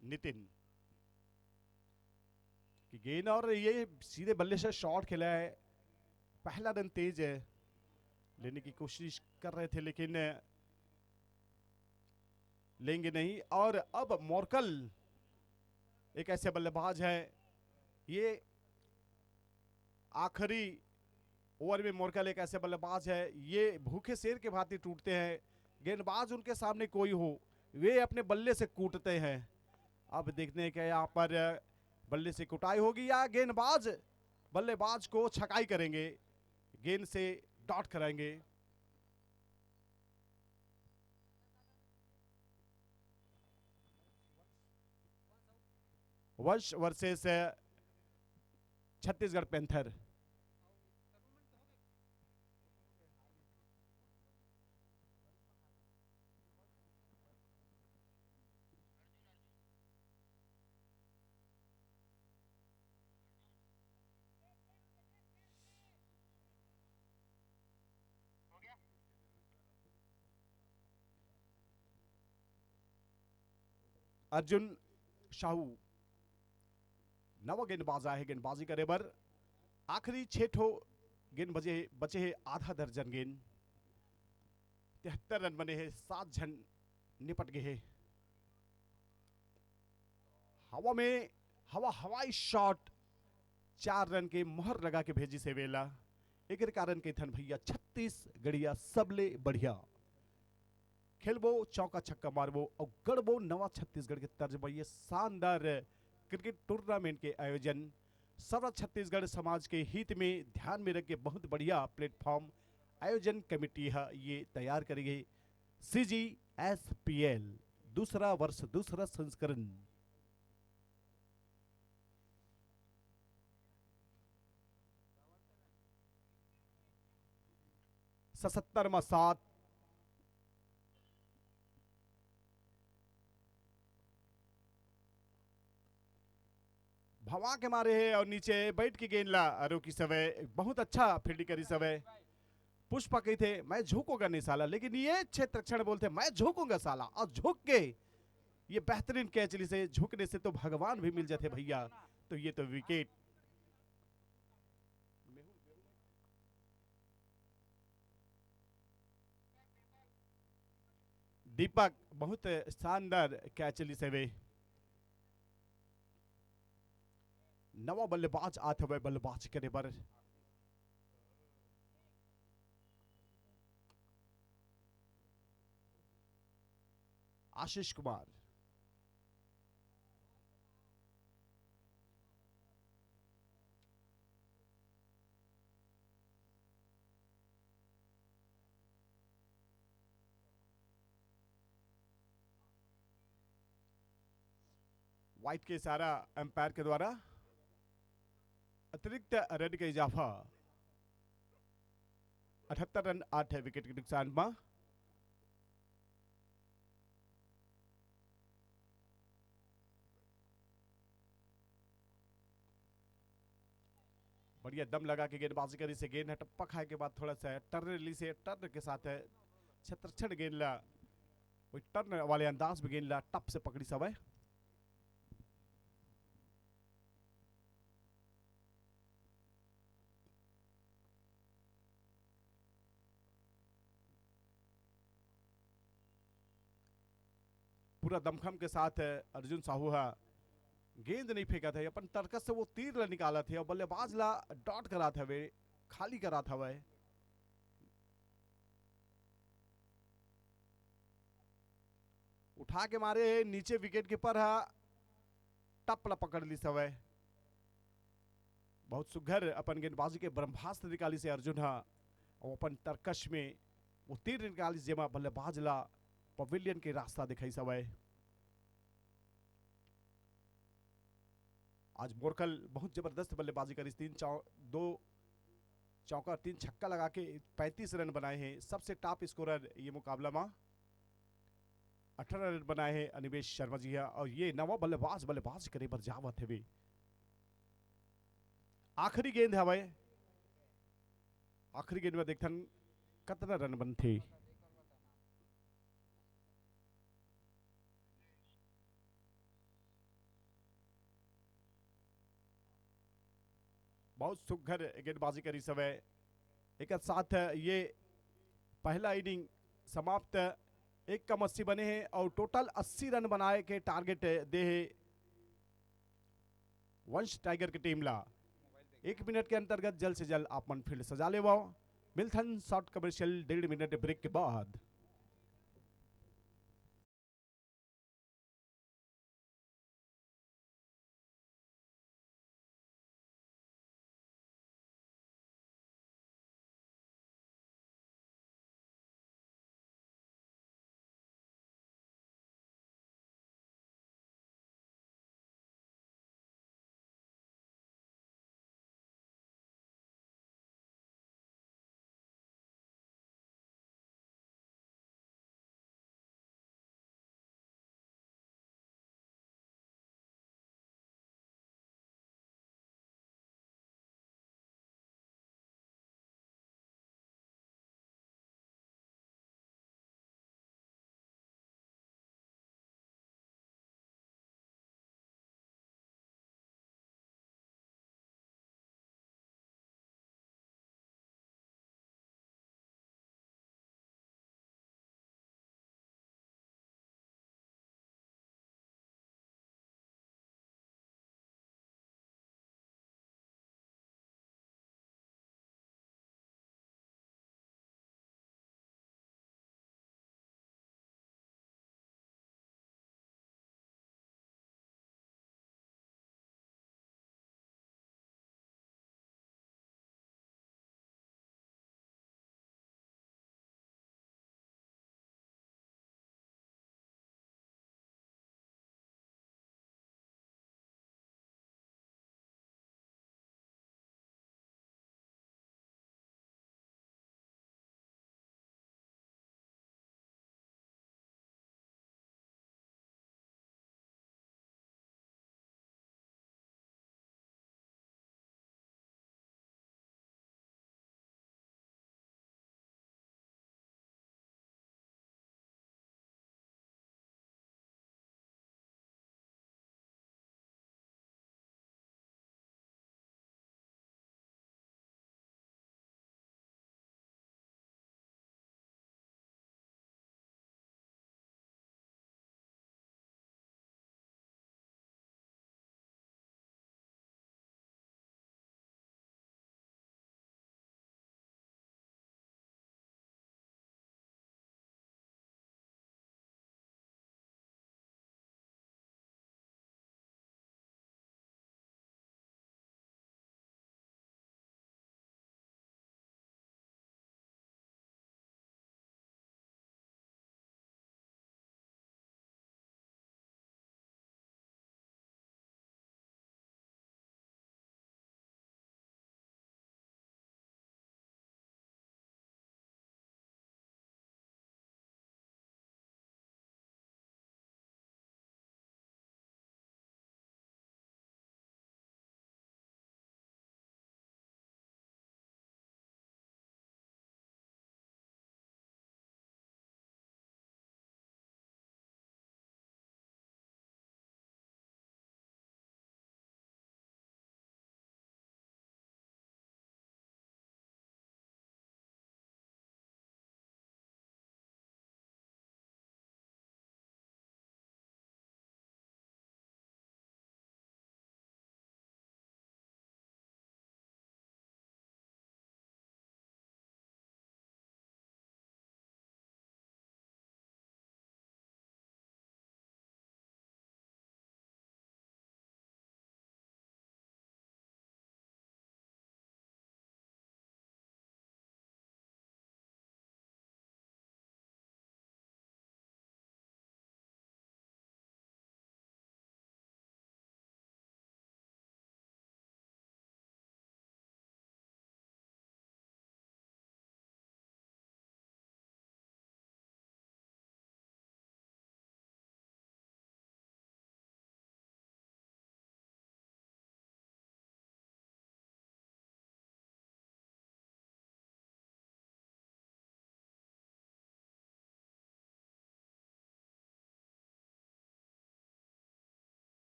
नितिन की गेंद और ये सीधे बल्ले से शॉट खेला है। पहला रन तेज लेने की कोशिश कर रहे थे लेकिन लेंगे नहीं। और अब मोरकल एक ऐसे बल्लेबाज है, ये आखिरी ओवर में मोरकल एक ऐसे बल्लेबाज है, ये भूखे शेर के भांति टूटते हैं। गेंदबाज उनके सामने कोई हो वे अपने बल्ले से कूटते हैं। अब देखते हैं कि यहाँ पर बल्ले से कुटाई होगी या गेंदबाज बल्लेबाज को छकाई करेंगे, गेंद से डॉट कराएंगे। वंश वर्सेस छत्तीसगढ़ पैंथर। अर्जुन शाहू नवा गेंदबाज है, गेंदबाजी करे बर आखिरी 6 ठो गेंद बचे है, आधा दर्जन गेंद। 73 रन बने हैं, 7 जन निपट गए हैं। हवा में हवाई शॉट 4 रन के मोहर लगा के भेजी से वेला। एक कारण के थन भैया 36 गड़िया सबले बढ़िया खेलबो, चौका छक्का मारबो और गड़बो नवा छत्तीसगढ़ के तर्ज पर ये शानदार क्रिकेट टूर्नामेंट के आयोजन सर्व छत्तीसगढ़ समाज के हित में ध्यान में रख के बहुत बढ़िया प्लेटफॉर्म आयोजन कमेटी है ये तैयार करेगी। CGSPL दूसरा वर्ष दूसरा संस्करण। 77वां 7 भवा के मारे है और नीचे बैठ के गेंद ला रोकी सवय बहुत अच्छा फील्डिंग करी सवय। पुष्पा कही थे मैं झुकूंगा नहीं साला, लेकिन ये क्षेत्रक्षण बोलते मैं झुकूंगा साला और झुक के ये बेहतरीन कैच ली से झुकने से तो भगवान भी मिल जाते भैया। तो ये तो विकेट दीपक बहुत शानदार कैच ली से वे नवा बल्लेबाज आते हुए बल्लेबाज करे पर आशीष कुमार। व्हाइट के इशारा अंपायर के द्वारा अतिरिक्त रन का इजाफा 78 रन 8 विकेट के नुकसान में। बढ़िया दम लगा के गेंदबाजी करी से गेंद टप्पा खाए के बाद थोड़ा सा टर्न ली से टर्न के साथ क्षेत्रक्षण गेंद ला वही टर्न वाले अंदाज में गेंद ला टप से पकड़ी सवय। पूरा दमखम के साथ अर्जुन साहू गेंद नहीं फेंका था, अपन तर्कस से वो तीर ला निकाला थे और बल्लेबाज ला डॉट करा था वे खाली करा था वह। उठा के मारे नीचे विकेट कीपर हा टपला पकड़ ली सवय बहुत सुघर अपन गेंदबाजी के ब्रह्मास्त्र निकाली से अर्जुन हा और अपन तरकश में वो तीर निकाली जेमा बल्लेबाज ला पवेलियन के रास्ता दिखाई सवय आज मोरकल बहुत जबरदस्त बल्लेबाजी करी दो चौका 3 छक्का लगा के 35 रन बनाए हैं सबसे टॉप स्कोरर ये मुकाबला में 18 रन बनाए हैं अनिमेश शर्मा जी है और ये नवा बल्लेबाज करे पर जावत है वे आखिरी गेंद है भाई आखिरी गेंद में देखथन कितना रन बन थे बहुत सुघर गेंदबाजी करी सवय एक साथ ये पहला इनिंग समाप्त 1 बने हैं और टोटल 80 रन बनाए के टारगेट दे है वंश टाइगर की टीम ला 1 मिनट के अंतर्गत जल्द से जल्द आप मन फील्ड सजा ले मिल्थन शॉर्ट कमर्शियल 1.5 मिनट ब्रेक के बाद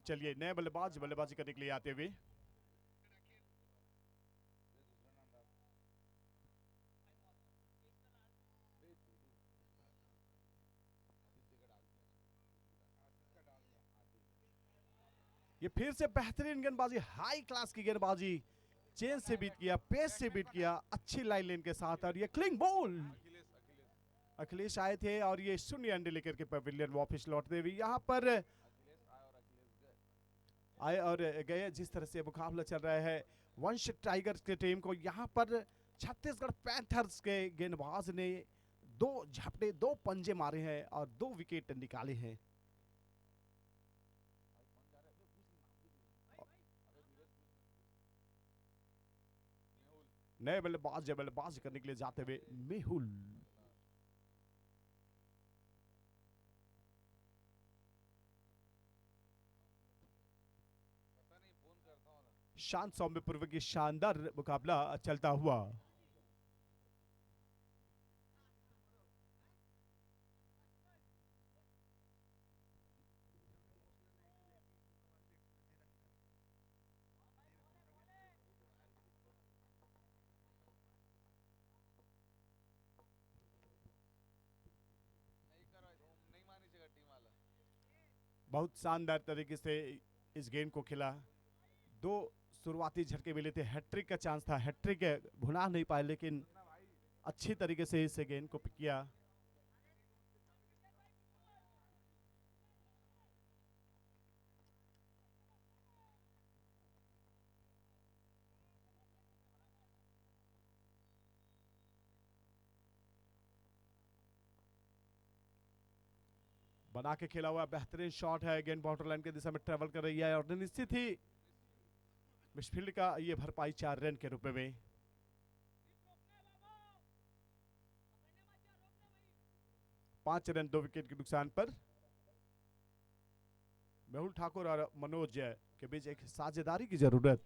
चलिए नए बल्लेबाज बल्लेबाजी करने के लिए आते हुए ये फिर से बेहतरीन गेंदबाजी, हाई क्लास की गेंदबाजी, चेंज से बीट किया, पेस से बीट किया, अच्छी लाइन लेन के साथ, और ये क्लिंग बॉल। अखिलेश आए थे और ये शून्य अंडे लेकर के पवेलियन वापस लौटते हुए यहाँ पर आए और गए। जिस तरह से मुकाबला चल रहा है वंश टाइगर्स के टीम को, यहाँ पर छत्तीसगढ़ पैंथर्स के गेंदबाज ने 2 झपटे 2 पंजे मारे हैं और 2 विकेट निकाले हैं। नए बल्लेबाज करने के लिए जाते हुए मेहुल। शांत सौम्य पूर्वक की शानदार मुकाबला चलता हुआ। बहुत शानदार तरीके से इस गेंद को खेला। 2 शुरुआती झटके मिले थे, हैट्रिक का चांस था, हैट्रिक भुना नहीं पाए, लेकिन अच्छी तरीके से इस गेंद को पिक किया। बना के खेला हुआ बेहतरीन शॉट है, गेंद बाउंड्री लाइन की दिशा में ट्रेवल कर रही है और निश्चित ही मिडफील्ड का ये भरपाई 4 रन के रूप में। पांच रन 2 विकेट के नुकसान पर मेहुल ठाकुर और मनोज के बीच एक साझेदारी की जरूरत।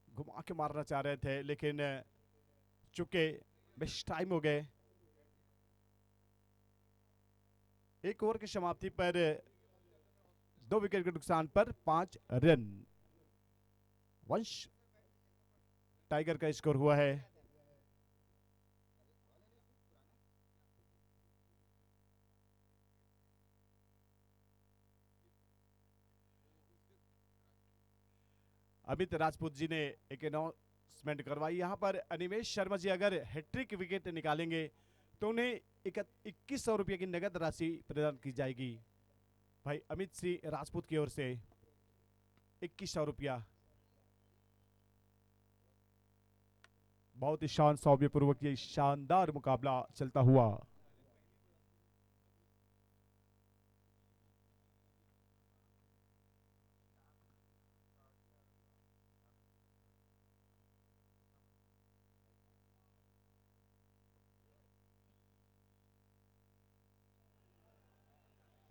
घुमा के मारना चाह रहे थे, लेकिन चुके बेस्ट टाइम हो गए। 1 ओवर की समाप्ति पर 2 विकेट के नुकसान पर 5 रन वंश टाइगर का स्कोर हुआ है। अमित राजपूत जी ने एक अनाउंसमेंट करवाई, यहाँ पर अनिमेश शर्मा जी अगर हैट्रिक विकेट निकालेंगे तो उन्हें 2100 रुपये की नगद राशि प्रदान की जाएगी। भाई अमित सिंह राजपूत की ओर से 2100 रुपया। बहुत ही शान सौम्यपूर्वक ये शानदार मुकाबला चलता हुआ।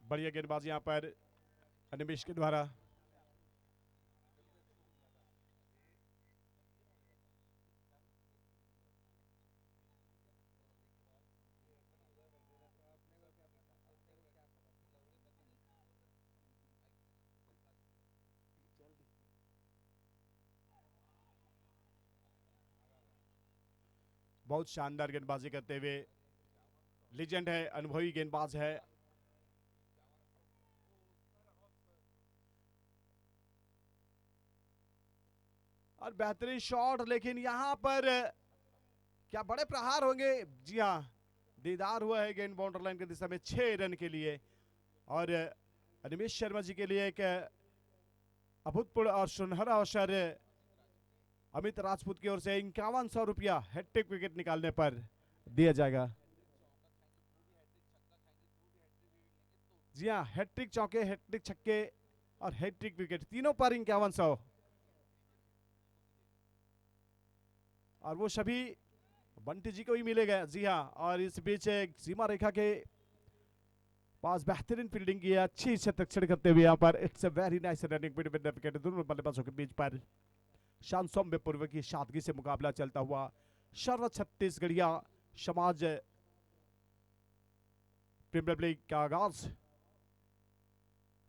बढ़िया गेंदबाजी यहाँ पर अनिमेश के द्वारा। बहुत शानदार गेंदबाजी करते हुए लीजेंड है, अनुभवी गेंदबाज है। और बेहतरीन शॉट, लेकिन यहां पर क्या बड़े प्रहार होंगे। जी हां, दीदार हुआ है गेंद बाउंड्री लाइन की दिशा में 6 रन के लिए। और अनिमेश शर्मा जी के लिए एक अभूतपूर्व और सुनहरा अवसर अमित राजपूत की ओर से 5100 रुपया हैट्रिक विकेट निकालने पर दिया जाएगा। जी हाँ, हैट्रिक चौके, हैट्रिक छक्के और हैट्रिक विकेट तीनों पर 5100, और वो सभी बंटी जी को ही मिलेगा। जी हाँ, और इस बीच सीमा रेखा के पास बेहतरीन फील्डिंग की है, अच्छी शतक करते हुए यहाँ पर it's a very nice running between the wicket. दोनों बल्लेबाजों के बीच पर शान सौम्य पूर्वक की सादगी से मुकाबला चलता हुआ सर्व छत्तीसगढ़िया समाज प्रीमियर लीग का आगाज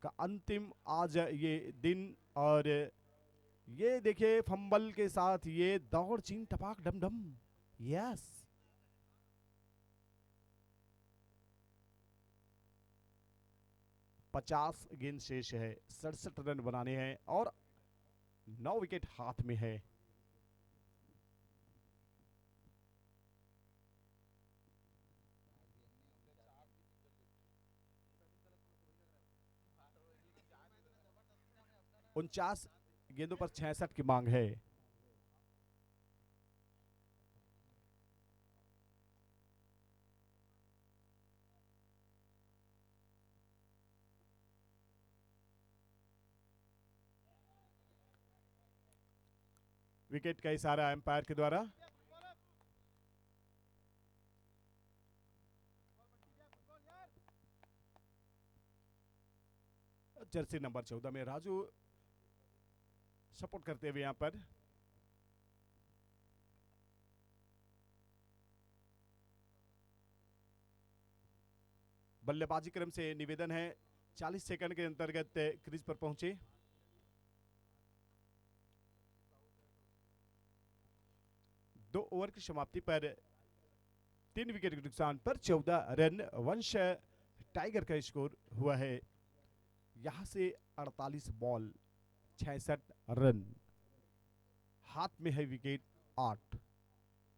का अंतिम आज ये दिन। और ये देखिए फंबल के साथ ये दौड़ चीन टपाक डम डम। यस 50 गेंद शेष है, 67 रन बनाने हैं और 9 विकेट हाथ में है। उनचास गेंदों पर 66 की मांग है। विकेट का इशारा एम्पायर के द्वारा। जर्सी नंबर 14 में राजू सपोर्ट करते हुए यहां पर बल्लेबाजी क्रम से निवेदन है 40 सेकंड के अंतर्गत क्रीज पर पहुंचे। दो ओवर की समाप्ति पर 3 विकेट के नुकसान पर 14 रन वंश टाइगर का स्कोर हुआ है। यहां से 48 बॉल 66 रन, हाथ में है विकेट 8।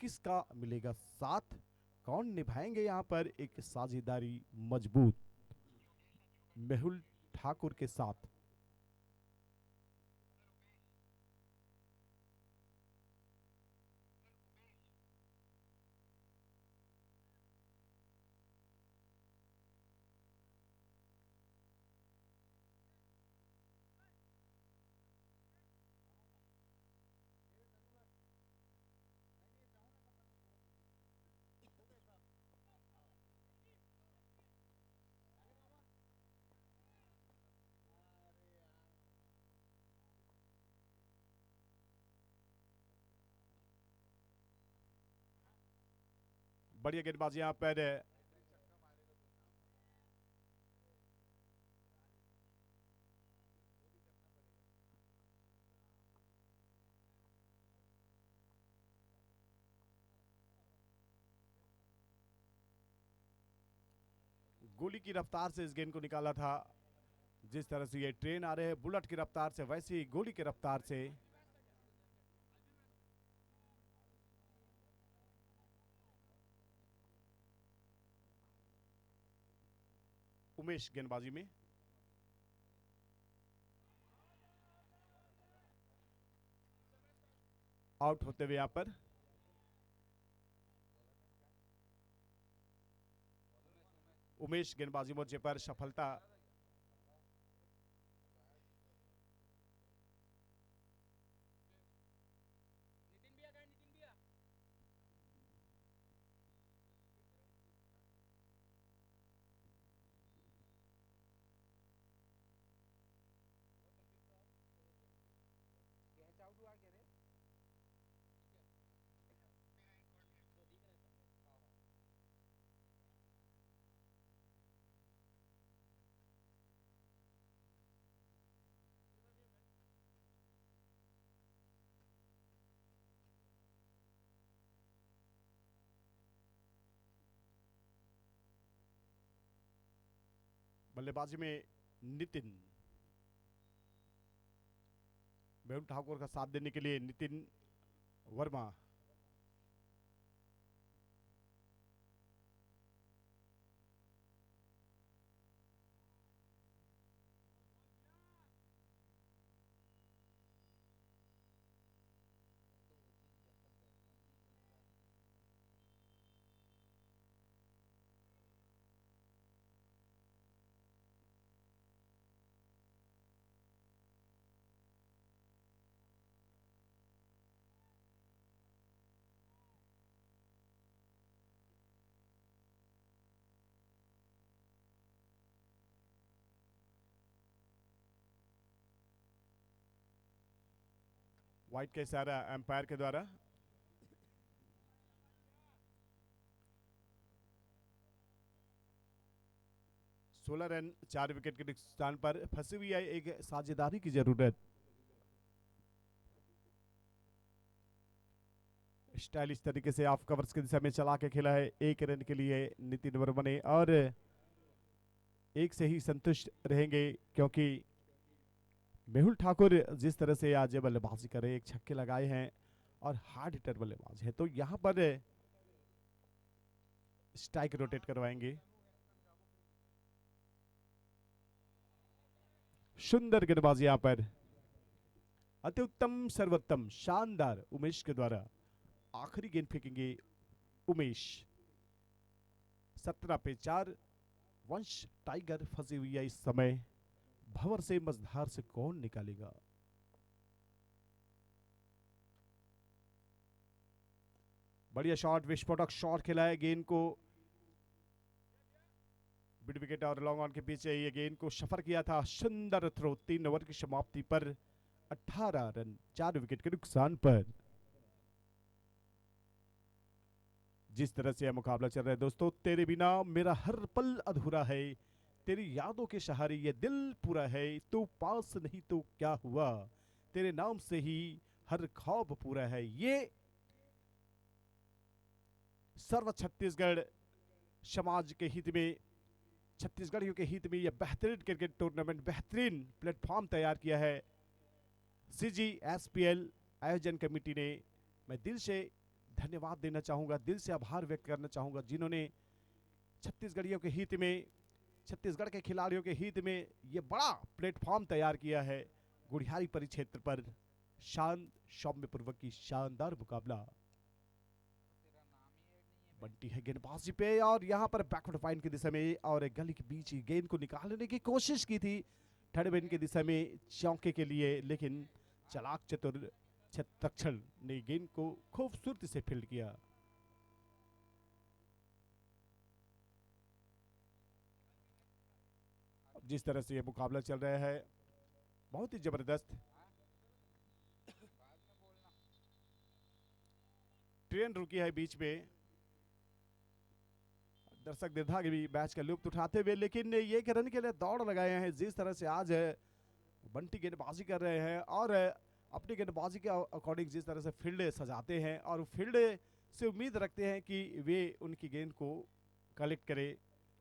किसका मिलेगा साथ, कौन निभाएंगे यहां पर एक साझेदारी मजबूत मेहुल ठाकुर के साथ। बढ़िया गेंदबाजी यहां पर गोली की रफ्तार से इस गेंद को निकाला था। जिस तरह से ये ट्रेन आ रहे हैं बुलेट की रफ्तार से, वैसे ही गोली की रफ्तार से। उमेश गेंदबाजी में आउट होते हुए यहां पर उमेश गेंदबाजी मोर्चे पर सफलता। बल्लेबाजी में नितिन, मेहुल ठाकुर का साथ देने के लिए नितिन वर्मा। वाइड का इशारा एम्पायर के द्वारा। सोलह रन 4 विकेट के नुकसान पर फंसी हुई है एक साझेदारी की जरूरत। स्टाइलिश तरीके से ऑफ कवर्स की दिशा में चला के खेला है 1 रन के लिए नितिन वर्मा ने, और एक से ही संतुष्ट रहेंगे क्योंकि मेहुल ठाकुर जिस तरह से आज बल्लेबाजी कर रहे हैं, एक छक्के लगाए हैं और हार्ड हिटर बल्लेबाज है, तो यहां पर स्ट्राइक रोटेट करवाएंगे। सुंदर गेंदबाजी यहां पर, अति उत्तम सर्वोत्तम शानदार उमेश के द्वारा। आखिरी गेंद फेंकेंगे उमेश। 17 पे 4। वंश टाइगर फंसी हुई है इस समय, भंवर से मझधार से कौन निकालेगा। बढ़िया शॉट, विस्फोटक शॉट खेला है, गेंद को मिड विकेट और लॉन्ग ऑन के पीछे ये गेंद को सफर किया था। सुंदर थ्रो, 3 ओवर की समाप्ति पर 18 रन 4 विकेट के नुकसान पर। जिस तरह से यह मुकाबला चल रहा है दोस्तों, तेरे बिना मेरा हर पल अधूरा है, तेरी यादों के सहारे ये दिल पूरा है, तू पास नहीं तो क्या हुआ, तेरे नाम से ही हर ख्वाब पूरा है। ये सर्व छत्तीसगढ़ समाज के हित में, छत्तीसगढ़ियों के हित में यह बेहतरीन क्रिकेट टूर्नामेंट, बेहतरीन प्लेटफॉर्म तैयार किया है CGSPL आयोजन कमेटी ने। मैं दिल से धन्यवाद देना चाहूंगा, दिल से आभार व्यक्त करना चाहूंगा जिन्होंने छत्तीसगढ़ियों के हित में, छत्तीसगढ़ के खिलाड़ियों के हित में यह बड़ा प्लेटफॉर्म तैयार किया है। गुड़ियारी परिक्षेत्र पर शांत सौम्यपूर्वक की शानदार मुकाबला। बंटी है गेंदबाजी पे और यहां पर बैकवर्ड फाइन की दिशा में और गली के बीच ही गेंद को निकालने की कोशिश की थी थर्ड बैन की दिशा में चौके के लिए, लेकिन चालाक चतुर तक्षण ने गेंद को खूबसूरती से फील्ड किया। जिस तरह से यह मुकाबला चल रहा है बहुत ही जबरदस्त। ट्रेन रुकी है बीच में, दर्शक दीर्घा के भी मैच का लुत्फ उठाते हुए, लेकिन ये रन के लिए दौड़ लगाए हैं। जिस तरह से आज बंटी गेंदबाजी कर रहे हैं और अपनी गेंदबाजी के अकॉर्डिंग जिस तरह से फील्ड सजाते हैं और फील्ड से उम्मीद रखते हैं कि वे उनकी गेंद को कलेक्ट करे,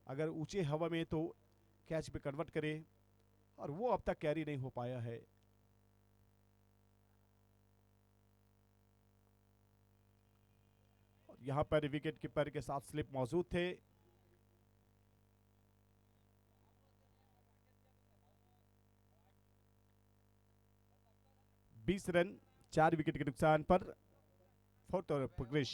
अगर ऊंचे हवा में तो कैच पे कन्वर्ट करे, और वो अब तक कैरी नहीं हो पाया है। यहां पर विकेट कीपर के साथ स्लिप मौजूद थे। बीस रन 4 विकेट के नुकसान पर फोर्थ और प्रोग्रेस।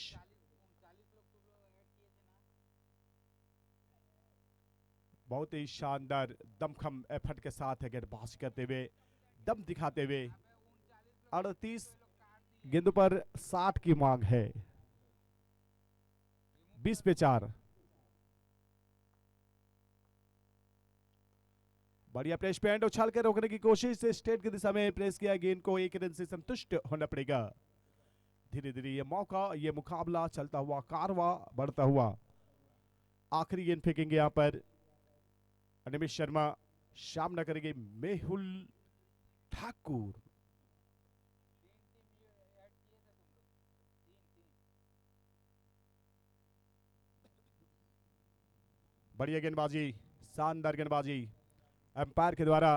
बहुत ही शानदार दमखम एफर्ट के साथ गेंदबाजी करते हुए, दम दिखाते हुए 38 गेंदों पर 60 की मांग है। 20 पे 4। बढ़िया प्लेसमेंट, उछाल के रोकने की कोशिश से स्टेट की दिशा में प्रेस किया, गेंद को 1 रन से संतुष्ट होना पड़ेगा। धीरे धीरे ये मौका, ये मुकाबला चलता हुआ, कारवा बढ़ता हुआ। आखिरी गेंद फेंकेंगे यहां पर अनिमेश शर्मा, सामना करेंगे मेहुल ठाकुर। बढ़िया गेंदबाजी, शानदार गेंदबाजी अंपायर के द्वारा।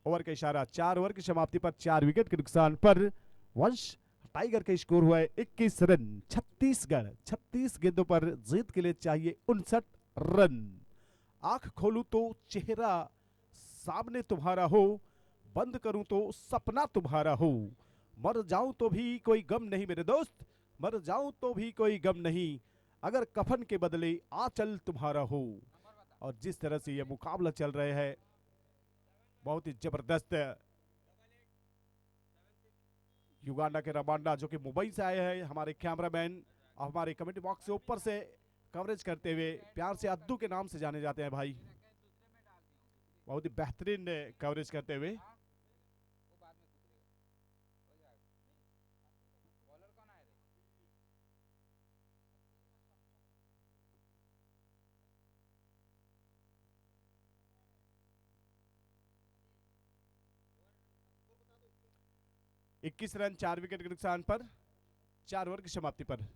ओवर का इशारा, 4 ओवर की समाप्ति पर 4 विकेट के नुकसान पर वंश टाइगर का स्कोर हुआ है 21 रन। छत्तीसगढ़ 36 गेंदों पर जीत के लिए चाहिए 59 रन। आंख खोलूं तो चेहरा सामने तुम्हारा हो, बंद करूं तो सपना तुम्हारा हो, मर जाऊं तो भी कोई गम नहीं मेरे दोस्त, मर जाऊं तो भी कोई गम नहीं, अगर कफन के बदले आंचल तुम्हारा हो। और जिस तरह से यह मुकाबला चल रहा है बहुत ही जबरदस्त। युगांडा के रबांडा जो कि मुंबई से आए हैं, हमारे कैमरामैन हमारे कमेंट बॉक्स से ऊपर से कवरेज करते हुए प्यार से अद्दू के नाम से जाने जाते हैं भाई, बहुत ही बेहतरीन कवरेज करते हुए। 21 रन 4 विकेट के नुकसान पर 4 ओवर की समाप्ति पर।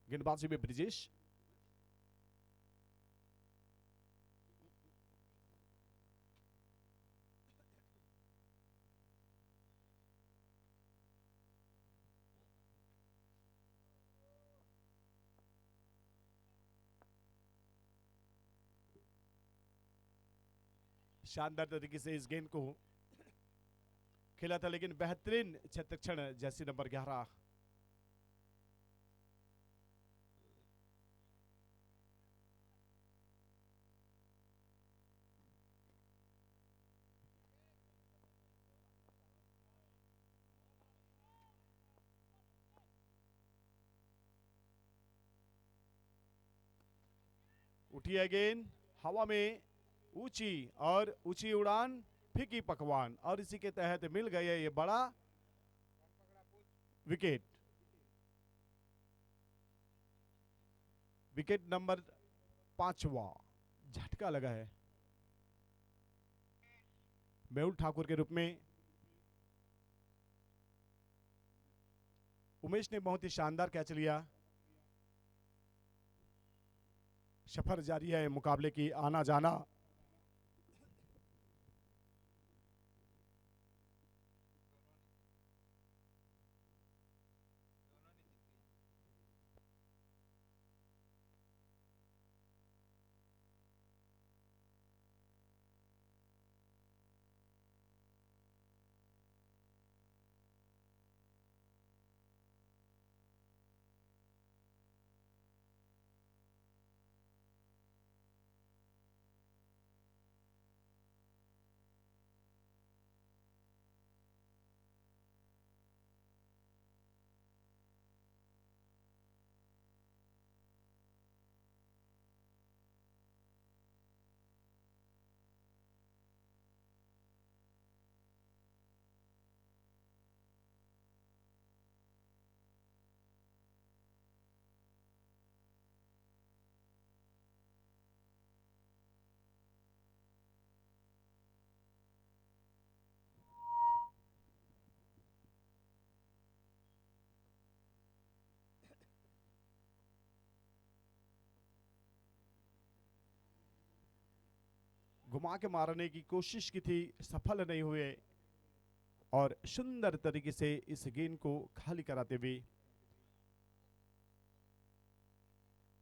गेंदबाजी में ब्रिजेश, शानदार तरीके से इस गेंद को खेला था, लेकिन बेहतरीन क्षेत्रक्षण जैसी नंबर 11 उठी है गेंद हवा में, ऊंची और ऊंची उड़ान, फीकी पकवान, और इसी के तहत मिल गया ये बड़ा विकेट। विकेट नंबर 5वां झटका लगा है मेहुल ठाकुर के रूप में। उमेश ने बहुत ही शानदार कैच लिया। सफर जारी है मुकाबले की आना जाना। घुमा के मारने की कोशिश की थी, सफल नहीं हुए, और सुंदर तरीके से इस गेंद को खाली कराते हुए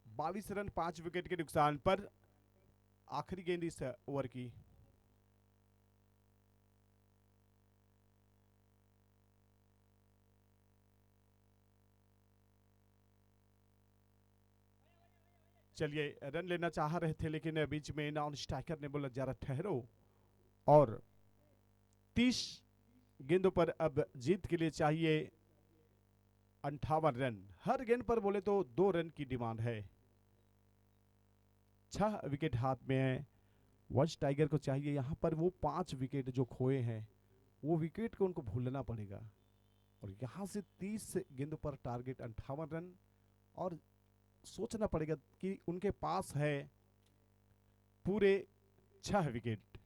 22 रन 5 विकेट के नुकसान पर आखिरी गेंद इस ओवर की। चलिए, रन लेना चाह रहे थे, लेकिन बीच में नॉन स्ट्राइकर ने बोला जरा ठहरो, और 30 गेंदों पर अब जीत के लिए चाहिए 58 रन। हर गेंद पर बोले तो 2 रन की डिमांड है। 6 विकेट हाथ में है। वंश टाइगर को चाहिए यहां पर वो 5 विकेट जो खोए हैं, वो विकेट को उनको भूलना पड़ेगा, और यहां से 30 गेंदों पर टारगेट 58 रन, और सोचना पड़ेगा कि उनके पास है पूरे 6 wicket.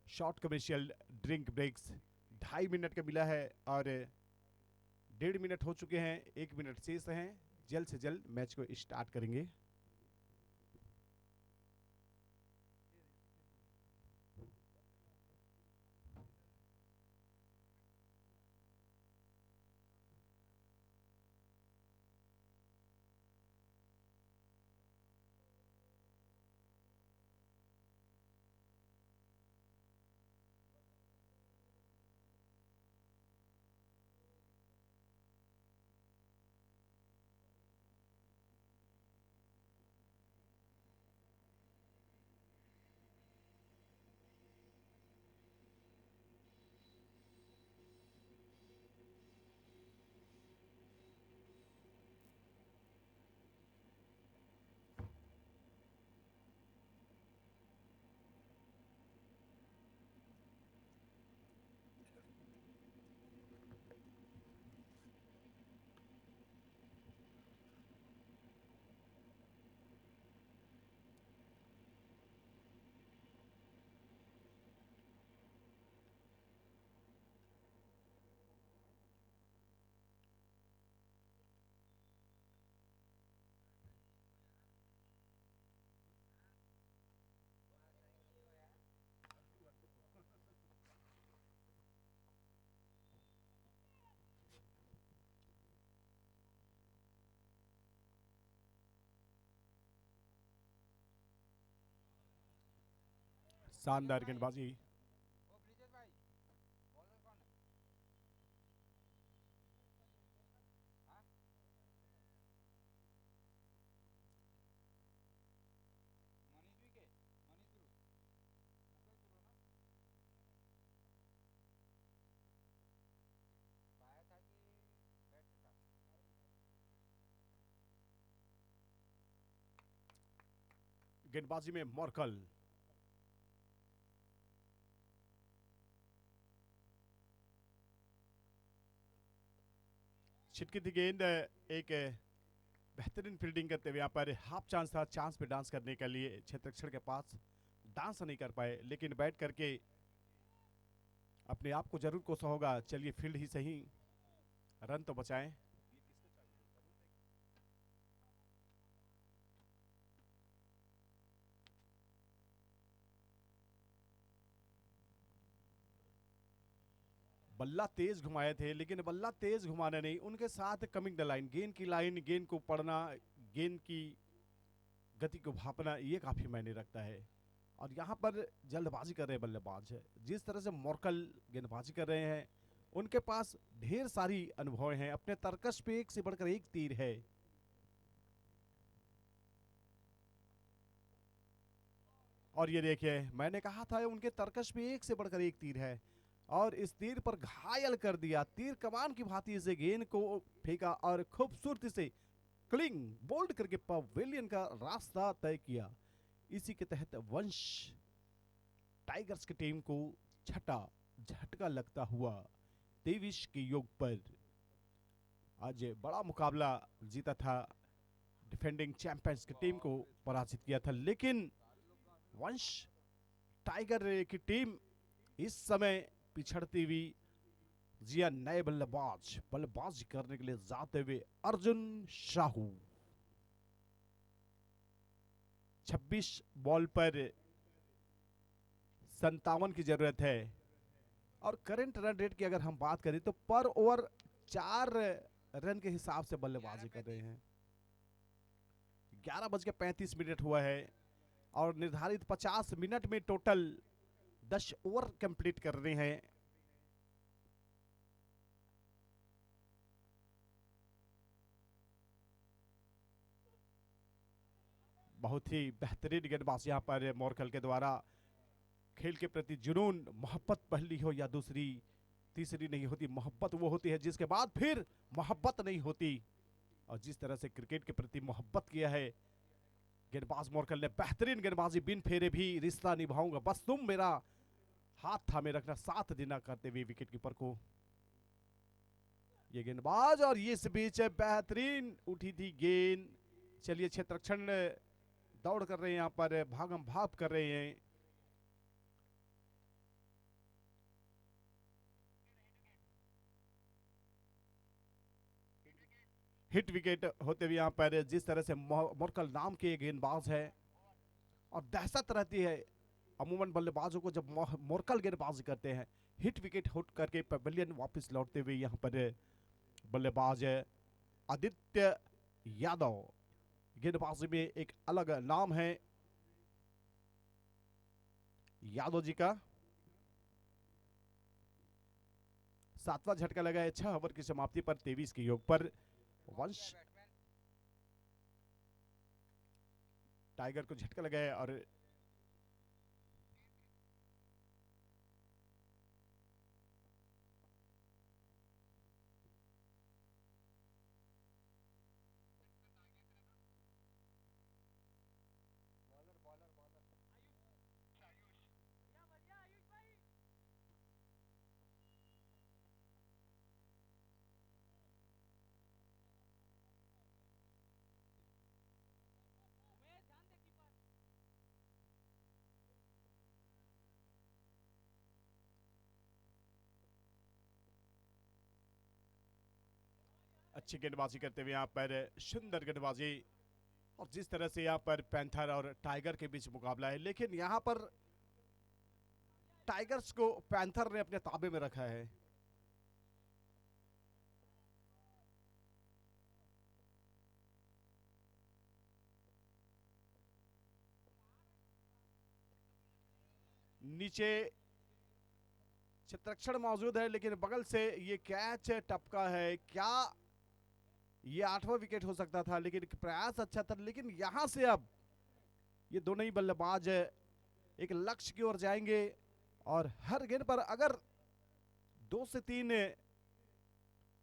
Short commercial drink breaks 2.5 minute का मिला है, और 1.5 मिनट हो चुके हैं, 1 मिनट शेष हैं। जल्द से जल्द मैच को स्टार्ट करेंगे। शानदार गेंदबाजी। गेंदबाजी में मोरकल, छिटकी थी गेंद। एक बेहतरीन फील्डिंग करते हुए यहाँ पर हाफ चांस था, चांस पे डांस करने के लिए क्षेत्ररक्षण के पास डांस नहीं कर पाए, लेकिन बैट करके अपने आप को जरूर कोसा होगा। चलिए फील्ड ही सही, रन तो बचाएं। बल्ला तेज घुमाए थे, लेकिन बल्ला तेज घुमाने नहीं, उनके साथ कमिंग द लाइन, गेंद की लाइन, गेंद को पढ़ना, गेंद की गति को भापना, ये काफी मायने रखता है। और यहाँ पर जल्दबाजी कर रहे हैं बल्लेबाज। जिस तरह से मोरकल गेंदबाजी कर रहे हैं, उनके पास ढेर सारी अनुभव हैं, अपने तर्कश पे एक से बढ़कर एक तीर है। और ये देखिए, मैंने कहा था उनके तर्कश पे एक से बढ़कर एक तीर है, और इस तीर पर घायल कर दिया। तीर कमान की भांति से गेंद को फेंका और खूबसूरती से क्लिंग बोल्ड करके पवेलियन का रास्ता तय किया। इसी के तहत वंश टाइगर्स की टीम को छठा झटका लगता हुआ 23 के योग पर आज बड़ा मुकाबला जीता था, डिफेंडिंग चैंपियंस की टीम को पराजित किया था। लेकिन वंश टाइगर की टीम इस समय पिछड़ती हुई जिया नए बल्लेबाज करने के लिए जाते हुए अर्जुन शाहू 26 बॉल पर 57 की जरूरत है। और करंट रन रेट की अगर हम बात करें तो पर ओवर 4 रन के हिसाब से बल्लेबाजी कर रहे हैं। 11:35 हुआ है और निर्धारित 50 मिनट में टोटल 10 ओवर कंप्लीट कर रहे हैं। बहुत ही बेहतरीन गेंदबाजी यहां पर मोरकल के द्वारा। खेल के प्रति जुनून, मोहब्बत पहली हो या दूसरी तीसरी नहीं होती, मोहब्बत वो होती है जिसके बाद फिर मोहब्बत नहीं होती। और जिस तरह से क्रिकेट के प्रति मोहब्बत किया है गेंदबाज मोरकल ने, बेहतरीन गेंदबाजी, बिन फेरे भी रिश्ता निभाऊंगा, बस तुम मेरा हाथ थामे रखना, साथ देना करते हुए विकेट कीपर को ये गेंदबाज। और ये इस बीच बेहतरीन उठी थी गेंद। चलिए क्षेत्ररक्षण दौड़ कर रहे हैं, यहाँ पर भागम भाग कर रहे हैं। हिट विकेट होते हुए यहाँ पर जिस तरह से मोरकल नाम के गेंदबाज है, और दहशत रहती है अमूमन बल्लेबाजों को जब मोरकल गेंदबाज करते हैं। हिट विकेट हुट करके पवेलियन वापस लौटते हुए यहाँ पर बल्लेबाज आदित्य यादव, गेंदबाजी में एक अलग नाम है यादव जी का। 7वां झटका लगा है 6 ओवर की समाप्ति पर 23 के योग पर। वंश टाइगर को झटका लगा है और अच्छी गेंदबाजी करते हुए यहाँ पर सुंदर गेंदबाजी। और जिस तरह से यहाँ पर पैंथर और टाइगर के बीच मुकाबला है, लेकिन यहाँ पर टाइगर्स को पैंथर ने अपने ताबे में रखा है। नीचे क्षेत्ररक्षण मौजूद है, लेकिन बगल से ये कैच टपका है। क्या ये 8वां विकेट हो सकता था, लेकिन प्रयास अच्छा था। लेकिन यहां से अब ये दोनों ही बल्लेबाज एक लक्ष्य की ओर जाएंगे और हर गेंद पर अगर 2 से 3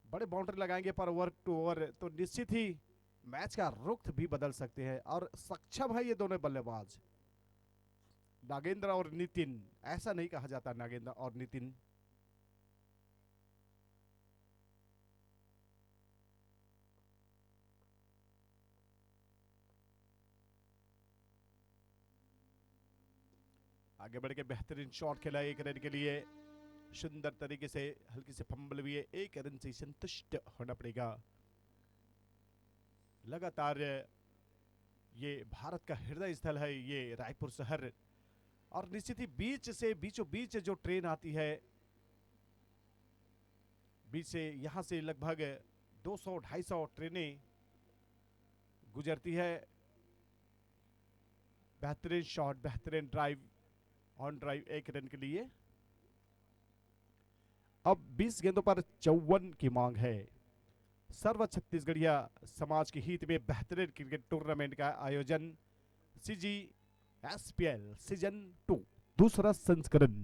बड़े बाउंड्री लगाएंगे पर ओवर टू ओवर, तो निश्चित ही मैच का रुख भी बदल सकते हैं। और सक्षम है ये दोनों बल्लेबाज, नागेंद्र और नितिन। ऐसा नहीं कहा जाता नागेंद्र और नितिन। आगे बढ़ के बेहतरीन शॉट खेला 1 रन के लिए, सुंदर तरीके से। हल्की से फंबल भी है, 1 रन से संतुष्ट होना पड़ेगा। लगातार ये भारत का हृदय स्थल है ये रायपुर शहर, और निश्चित ही बीच से बीचों बीच जो ट्रेन आती है, बीच से यहां से लगभग 200-250 ट्रेनें गुजरती है। बेहतरीन शॉट, बेहतरीन ड्राइव, ऑन ड्राइव 1 रन के लिए। अब 20 गेंदों पर 54 की मांग है। सर्व छत्तीसगढ़िया समाज के हित में बेहतरीन क्रिकेट टूर्नामेंट का आयोजन CGSPL सीजन 2 दूसरा संस्करण।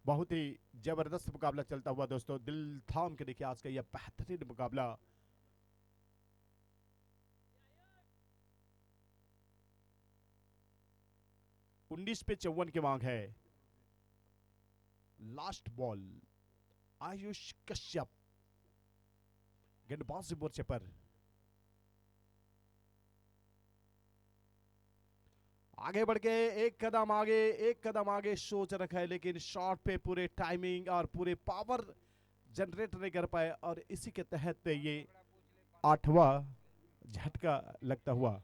बहुत ही जबरदस्त मुकाबला चलता हुआ दोस्तों, दिल थाम के देखिए आज का यह बेहतरीन मुकाबला। उन्नीस पे 54 की मांग है। लास्ट बॉल, आयुष कश्यप गेंदबाजी मोर्चे पर। आगे बढ़ के एक कदम आगे सोच रखा है, लेकिन शॉट पे पूरे टाइमिंग और पूरे पावर जनरेट नहीं कर पाए, और इसी के तहत ये 8वां झटका लगता हुआ।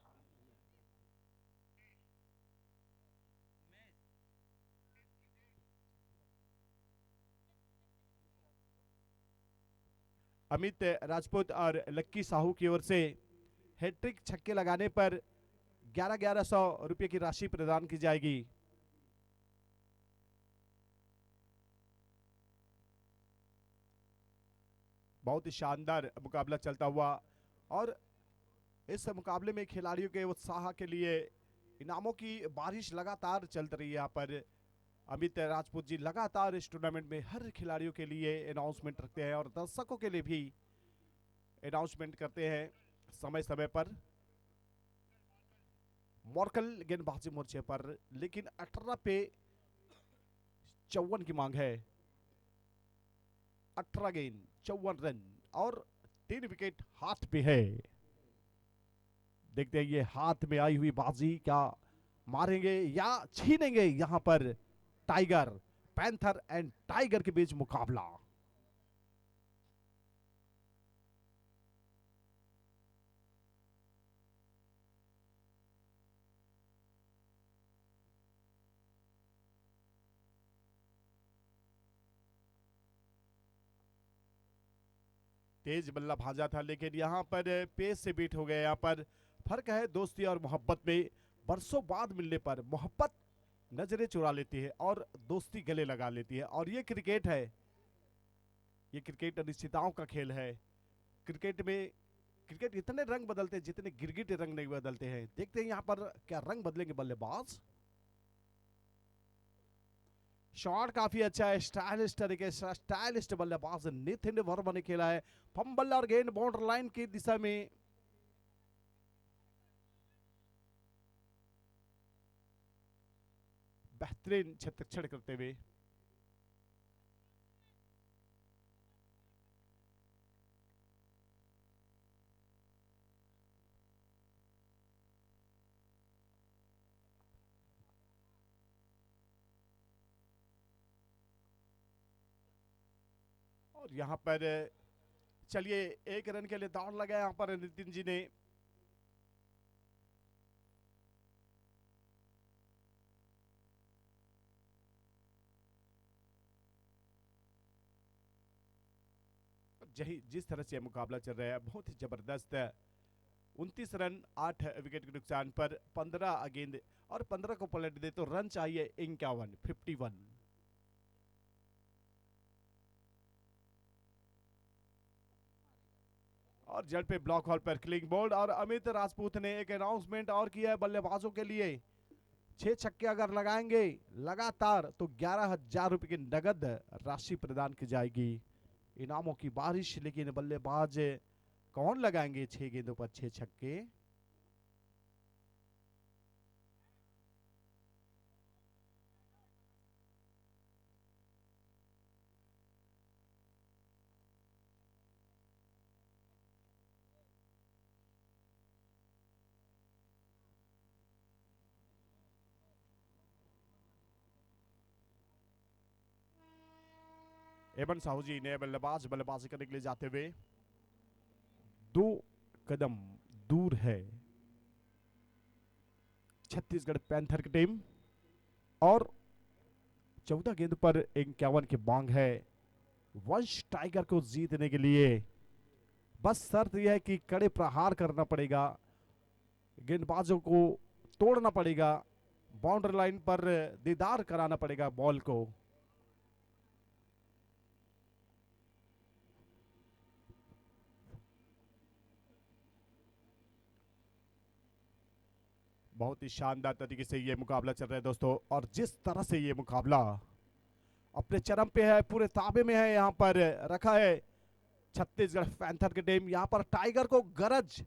अमित राजपूत और लक्की साहू की ओर से हैट्रिक छक्के लगाने पर 11,1100 रुपए की राशि प्रदान की जाएगी। बहुत ही शानदार मुकाबला चलता हुआ, और इस मुकाबले में खिलाड़ियों के उत्साह के लिए इनामों की बारिश लगातार चल रही है। यहाँ पर अमित राजपूत जी लगातार इस टूर्नामेंट में हर खिलाड़ियों के लिए अनाउंसमेंट रखते हैं, और दर्शकों के लिए भी अनाउंसमेंट करते हैं समय समय पर। मोरकल गेंदबाजी मोर्चे पर, लेकिन 18 पे 54 की मांग है। 18 गेंद 54 रन और 3 विकेट हाथ पे है। देखते हैं ये हाथ में आई हुई बाजी क्या मारेंगे या छीनेंगे। यहां पर टाइगर, पैंथर एंड टाइगर के बीच मुकाबला। तेज बल्ला भाजा था, लेकिन यहां पर पेस से बीट हो गया। यहां पर फर्क है दोस्ती और मोहब्बत में। बरसों बाद मिलने पर मोहब्बत नजरें चुरा लेती है और दोस्ती गले लगा लेती है, और ये क्रिकेट है। ये क्रिकेट अनिश्चितताओं का खेल है। क्रिकेट में क्रिकेट इतने रंग बदलते हैं जितने गिरगिट रंग नहीं बदलते हैं। देखते हैं यहाँ पर क्या रंग बदलेंगे बल्लेबाज। शॉट काफी अच्छा है, स्टाइलिश तरीके से स्टाइलिश बल्लेबाज नितिन वर्मा ने खेला है। फंबल और गेंद बाउंड्री लाइन की दिशा में। बेहतरीन क्षेत्ररक्षण करते हुए। और यहाँ पर चलिए 1 रन के लिए दौड़ लगा यहाँ पर नितिन जी ने। जिस तरह से मुकाबला चल रहा है बहुत ही जबरदस्त है। 29 रन 8 विकेट के नुकसान पर 15 गेंद और 15 को पलट दे तो रन चाहिए 51। और जड़ पे ब्लॉक हॉल पर क्लिंग बोल्ड और अमित राजपूत ने एक अनाउंसमेंट और किया है बल्लेबाजों के लिए। 6 छक्के अगर लगाएंगे लगातार तो 11,000 रुपए की नगद राशि प्रदान की जाएगी। इनामों की बारिश, लेकिन बल्लेबाज कौन लगाएंगे 6 गेंदों पर 6 छक्के? एबन साहू जी ने बल्लेबाजी करने के लिए जाते हुए 2 कदम दूर है छत्तीसगढ़ पैंथर की टीम और 14 गेंद पर 51 की मांग है वंश टाइगर को जीतने के लिए। बस शर्त यह है कि कड़े प्रहार करना पड़ेगा, गेंदबाजों को तोड़ना पड़ेगा, बाउंड्री लाइन पर दीदार कराना पड़ेगा बॉल को। बहुत ही शानदार तरीके से ये मुकाबला चल रहा है दोस्तों, और जिस तरह से ये मुकाबला अपने चरम पे है, पूरे ताबे में है, यहाँ पर रखा है छत्तीसगढ़ पैंथर की टीम। यहाँ पर टाइगर को गरज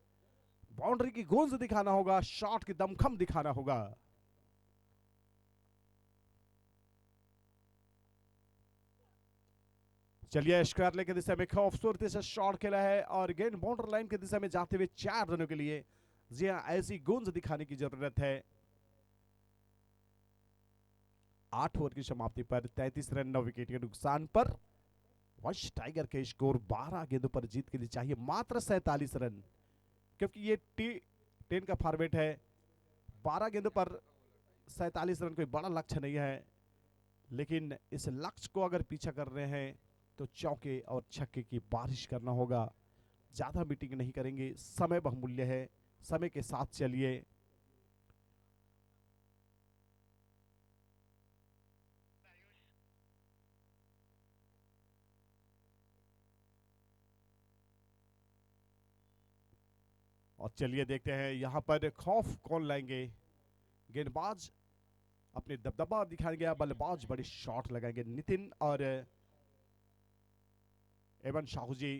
बाउंड्री की गूंज दिखाना होगा, शॉट की दमखम दिखाना होगा। चलिए स्क्वायर की दिशा में खूबसूरती से शॉट खेला है और गेंद बाउंड्री लाइन की दिशा में जाते हुए 4 रनों के लिए। जी हाँ, ऐसी गूंज दिखाने की जरूरत है। 8 ओवर की समाप्ति पर 33 रन 9 विकेट के नुकसान पर वंश टाइगर के स्कोर 12 गेंदों पर जीत के लिए चाहिए मात्र 47 रन, क्योंकि ये T10 का फॉर्मेट है। 12 गेंदों पर 47 रन कोई बड़ा लक्ष्य नहीं है, लेकिन इस लक्ष्य को अगर पीछा कर रहे हैं तो चौके और छक्के की बारिश करना होगा। ज्यादा मीटिंग नहीं करेंगे, समय बहुमूल्य है, समय के साथ चलिए। और चलिए देखते हैं यहां पर खौफ कौन लाएंगे। गेंदबाज अपने दबदबा दिखाएंगे या बल्लेबाज बड़े शॉट लगाएंगे। नितिन और एवन साहू जी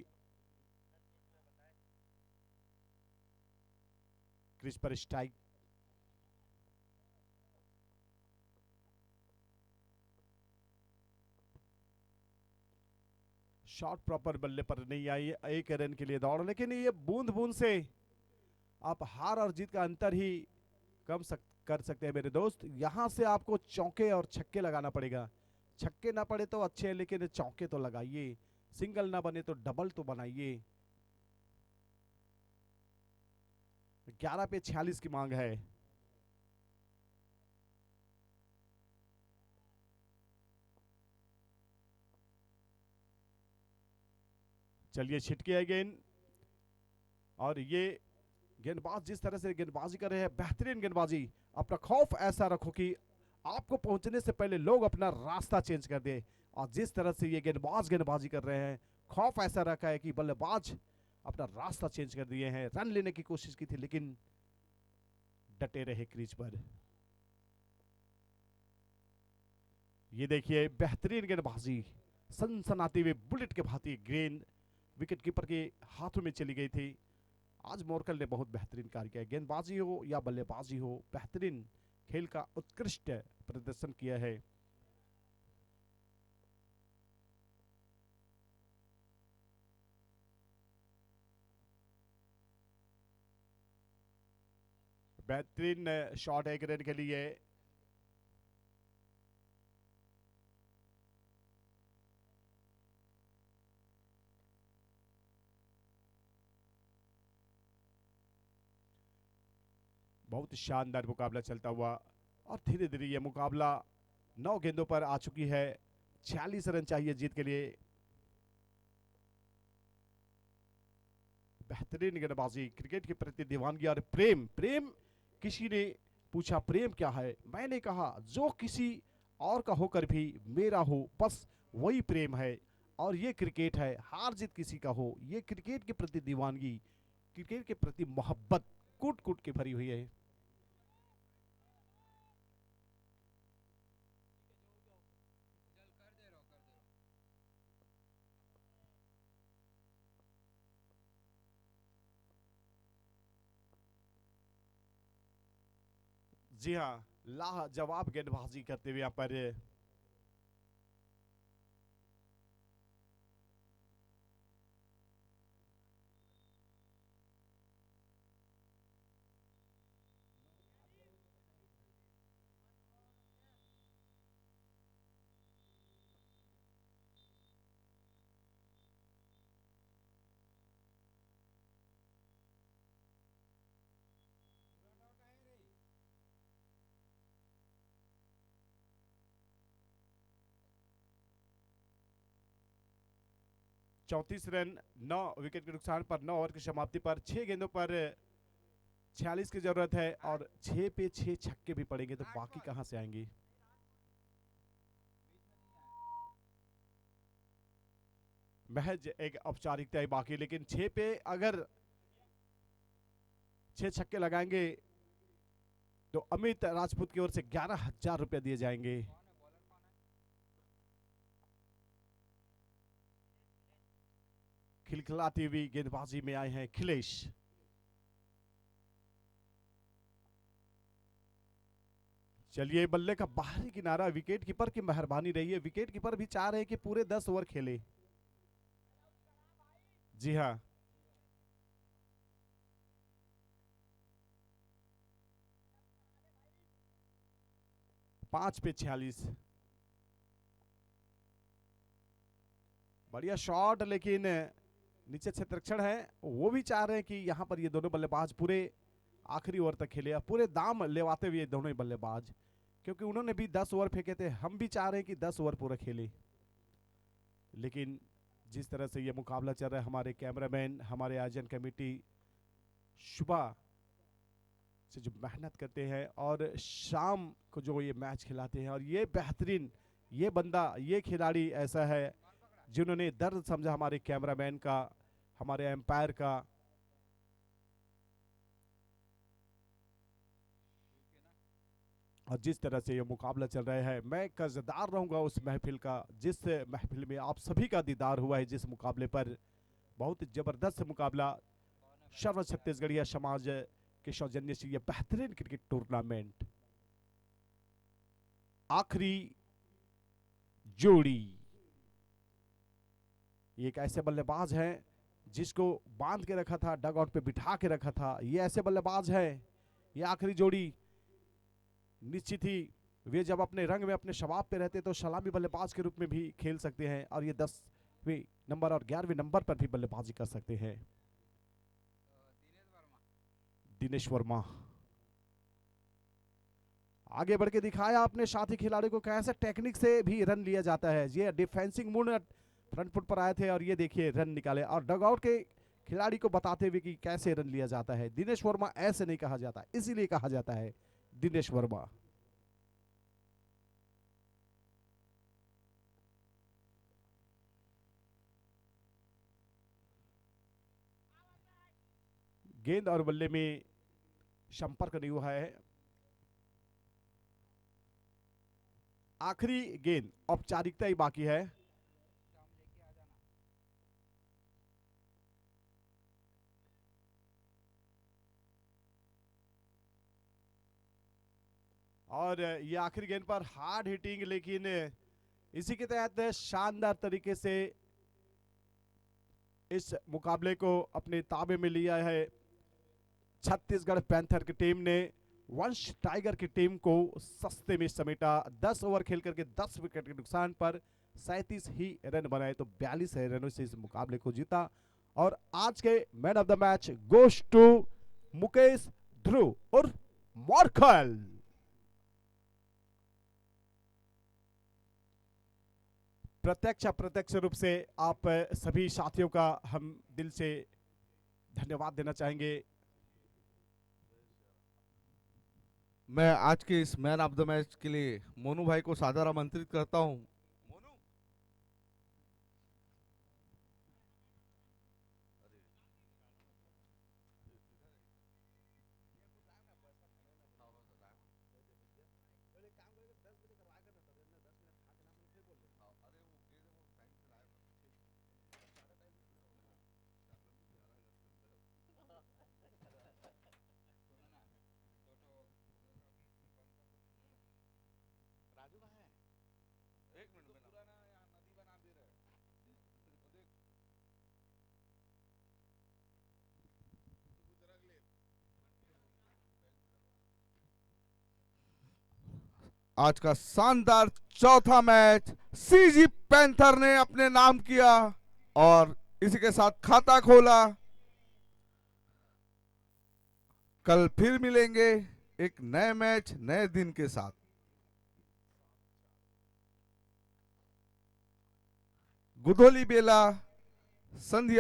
क्रीज पर स्ट्राइक। शॉट प्रॉपर बल्ले पर नहीं आई, 1 रन के लिए दौड़, लेकिन ये बूंद बूंद से आप हार और जीत का अंतर ही कर सकते हैं मेरे दोस्त। यहां से आपको चौके और छक्के लगाना पड़ेगा। छक्के ना पड़े तो अच्छे, लेकिन चौके तो लगाइए, सिंगल ना बने तो डबल तो बनाइए। 11 पे 46 की मांग है। चलिए छिटकी है गेंद, और ये गेंदबाज जिस तरह से गेंदबाजी कर रहे हैं, बेहतरीन गेंदबाजी। अपना खौफ ऐसा रखो कि आपको पहुंचने से पहले लोग अपना रास्ता चेंज कर दे, और जिस तरह से ये गेंदबाजी कर रहे हैं, खौफ ऐसा रखा है कि बल्लेबाज अपना रास्ता चेंज कर दिए हैं। रन लेने की कोशिश की थी, लेकिन डटे रहे क्रीज पर। ये देखिए बेहतरीन गेंदबाजी, सनसनाती हुए बुलेट के भांति गेंद विकेट कीपर के हाथों में चली गई थी। आज मोरकल ने बहुत बेहतरीन कार्य किया, गेंदबाजी हो या बल्लेबाजी हो, बेहतरीन खेल का उत्कृष्ट प्रदर्शन किया है। बेहतरीन शॉट 1 रन के लिए। बहुत शानदार मुकाबला चलता हुआ, और धीरे धीरे ये मुकाबला 9 गेंदों पर आ चुकी है। 46 रन चाहिए जीत के लिए। बेहतरीन गेंदबाजी, क्रिकेट के प्रति दीवानगी और प्रेम। प्रेम, किसी ने पूछा प्रेम क्या है, मैंने कहा जो किसी और का होकर भी मेरा हो, बस वही प्रेम है। और ये क्रिकेट है, हार जीत किसी का हो, ये क्रिकेट के प्रति दीवानगी, क्रिकेट के प्रति मोहब्बत कूट कूट के भरी हुई है। जी हाँ, लाजवाब गेंदबाजी करते हुए यहाँ पर 34 रन 9 विकेट के नुकसान पर 9 ओवर की समाप्ति पर 6 गेंदों पर 46 की जरूरत है और 6 पे 6 छक्के भी पड़ेंगे तो बाकी कहां से आएंगे। महज एक औपचारिकता है बाकी, लेकिन 6 पे अगर 6 छक्के लगाएंगे तो अमित राजपूत की ओर से 11,000 रुपए दिए जाएंगे। खिलखिलाती हुई गेंदबाजी में आए हैं अखिलेश। चलिए, बल्ले का बाहरी किनारा, विकेट कीपर की मेहरबानी रही है। विकेट कीपर भी चाह रहे हैं कि पूरे 10 ओवर खेले। जी हाँ, 5 पे 46। बढ़िया शॉट, लेकिन नीचे क्षेत्ररक्षण है, वो भी चाह रहे हैं कि यहां पर ये दोनों बल्लेबाज पूरे आखिरी ओवर तक खेले, पूरे दाम लेवाते हुए दोनों ही बल्लेबाज, क्योंकि उन्होंने भी 10 ओवर फेंके थे, हम भी चाह रहे हैं कि 10 ओवर पूरा खेले। लेकिन जिस तरह से ये मुकाबला चल रहा है, हमारे कैमरामैन, हमारे आयोजन कमेटी सुबह से जो मेहनत करते हैं और शाम को जो ये मैच खिलाते हैं, और ये बेहतरीन, ये बंदा, ये खिलाड़ी ऐसा है जिन्होंने दर्द समझा हमारे कैमरामैन का, हमारे एम्पायर का। और जिस तरह से ये मुकाबला चल रहा है, मैं कर्जदार रहूंगा उस महफिल का, जिस महफिल में आप सभी का दीदार हुआ है, जिस मुकाबले पर बहुत जबरदस्त मुकाबला सर्व छत्तीसगढ़िया समाज के सौजन्य से, यह बेहतरीन क्रिकेट टूर्नामेंट। आखिरी जोड़ी, एक ऐसे बल्लेबाज हैं जिसको बांध के रखा था, डग आउट पे बिठा के रखा था, ये ऐसे बल्लेबाज है, ये आखिरी जोड़ी निश्चित ही वे जब अपने रंग में, अपने शबाब पे रहते तो सलामी बल्लेबाज के रूप में भी खेल सकते हैं, और ये 10वें नंबर और 11वें नंबर पर भी बल्लेबाजी कर सकते हैं। दिनेश वर्मा आगे बढ़ के दिखाया अपने साथी खिलाड़ी को कैसे टेक्निक से भी रन लिया जाता है। ये डिफेंसिंग मूड फ्रंट फुट पर आए थे और ये देखिए रन निकाले, और डगआउट के खिलाड़ी को बताते हुए कि कैसे रन लिया जाता है। दिनेश वर्मा ऐसे नहीं कहा जाता, इसीलिए कहा जाता है दिनेश वर्मा। गेंद और बल्ले में संपर्क नहीं हुआ है। आखिरी गेंद, औपचारिकता ही बाकी है। और ये आखिरी गेंद पर हार्ड हिटिंग, लेकिन इसी के तहत शानदार तरीके से इस मुकाबले को अपने ताबे में लिया है छत्तीसगढ़ पैंथर की टीम ने। वंश टाइगर की टीम को सस्ते में समेटा, 10 ओवर खेल करके 10 विकेट के नुकसान पर 37 ही रन बनाए तो 42 रनों से इस मुकाबले को जीता। और आज के man of the match goes to Mukesh Dhruv और मॉर्कल। प्रत्यक्ष अप्रत्यक्ष रूप से आप सभी साथियों का हम दिल से धन्यवाद देना चाहेंगे। मैं आज के इस मैन ऑफ द मैच के लिए मोनू भाई को सादर आमंत्रित करता हूं। मोनू, एक मिनट में पुराना नदी बना दे रहे आज का शानदार चौथा मैच सीजी पैंथर ने अपने नाम किया और इसी के साथ खाता खोला। कल फिर मिलेंगे एक नए मैच नए दिन के साथ। गुदोली बेला संध्या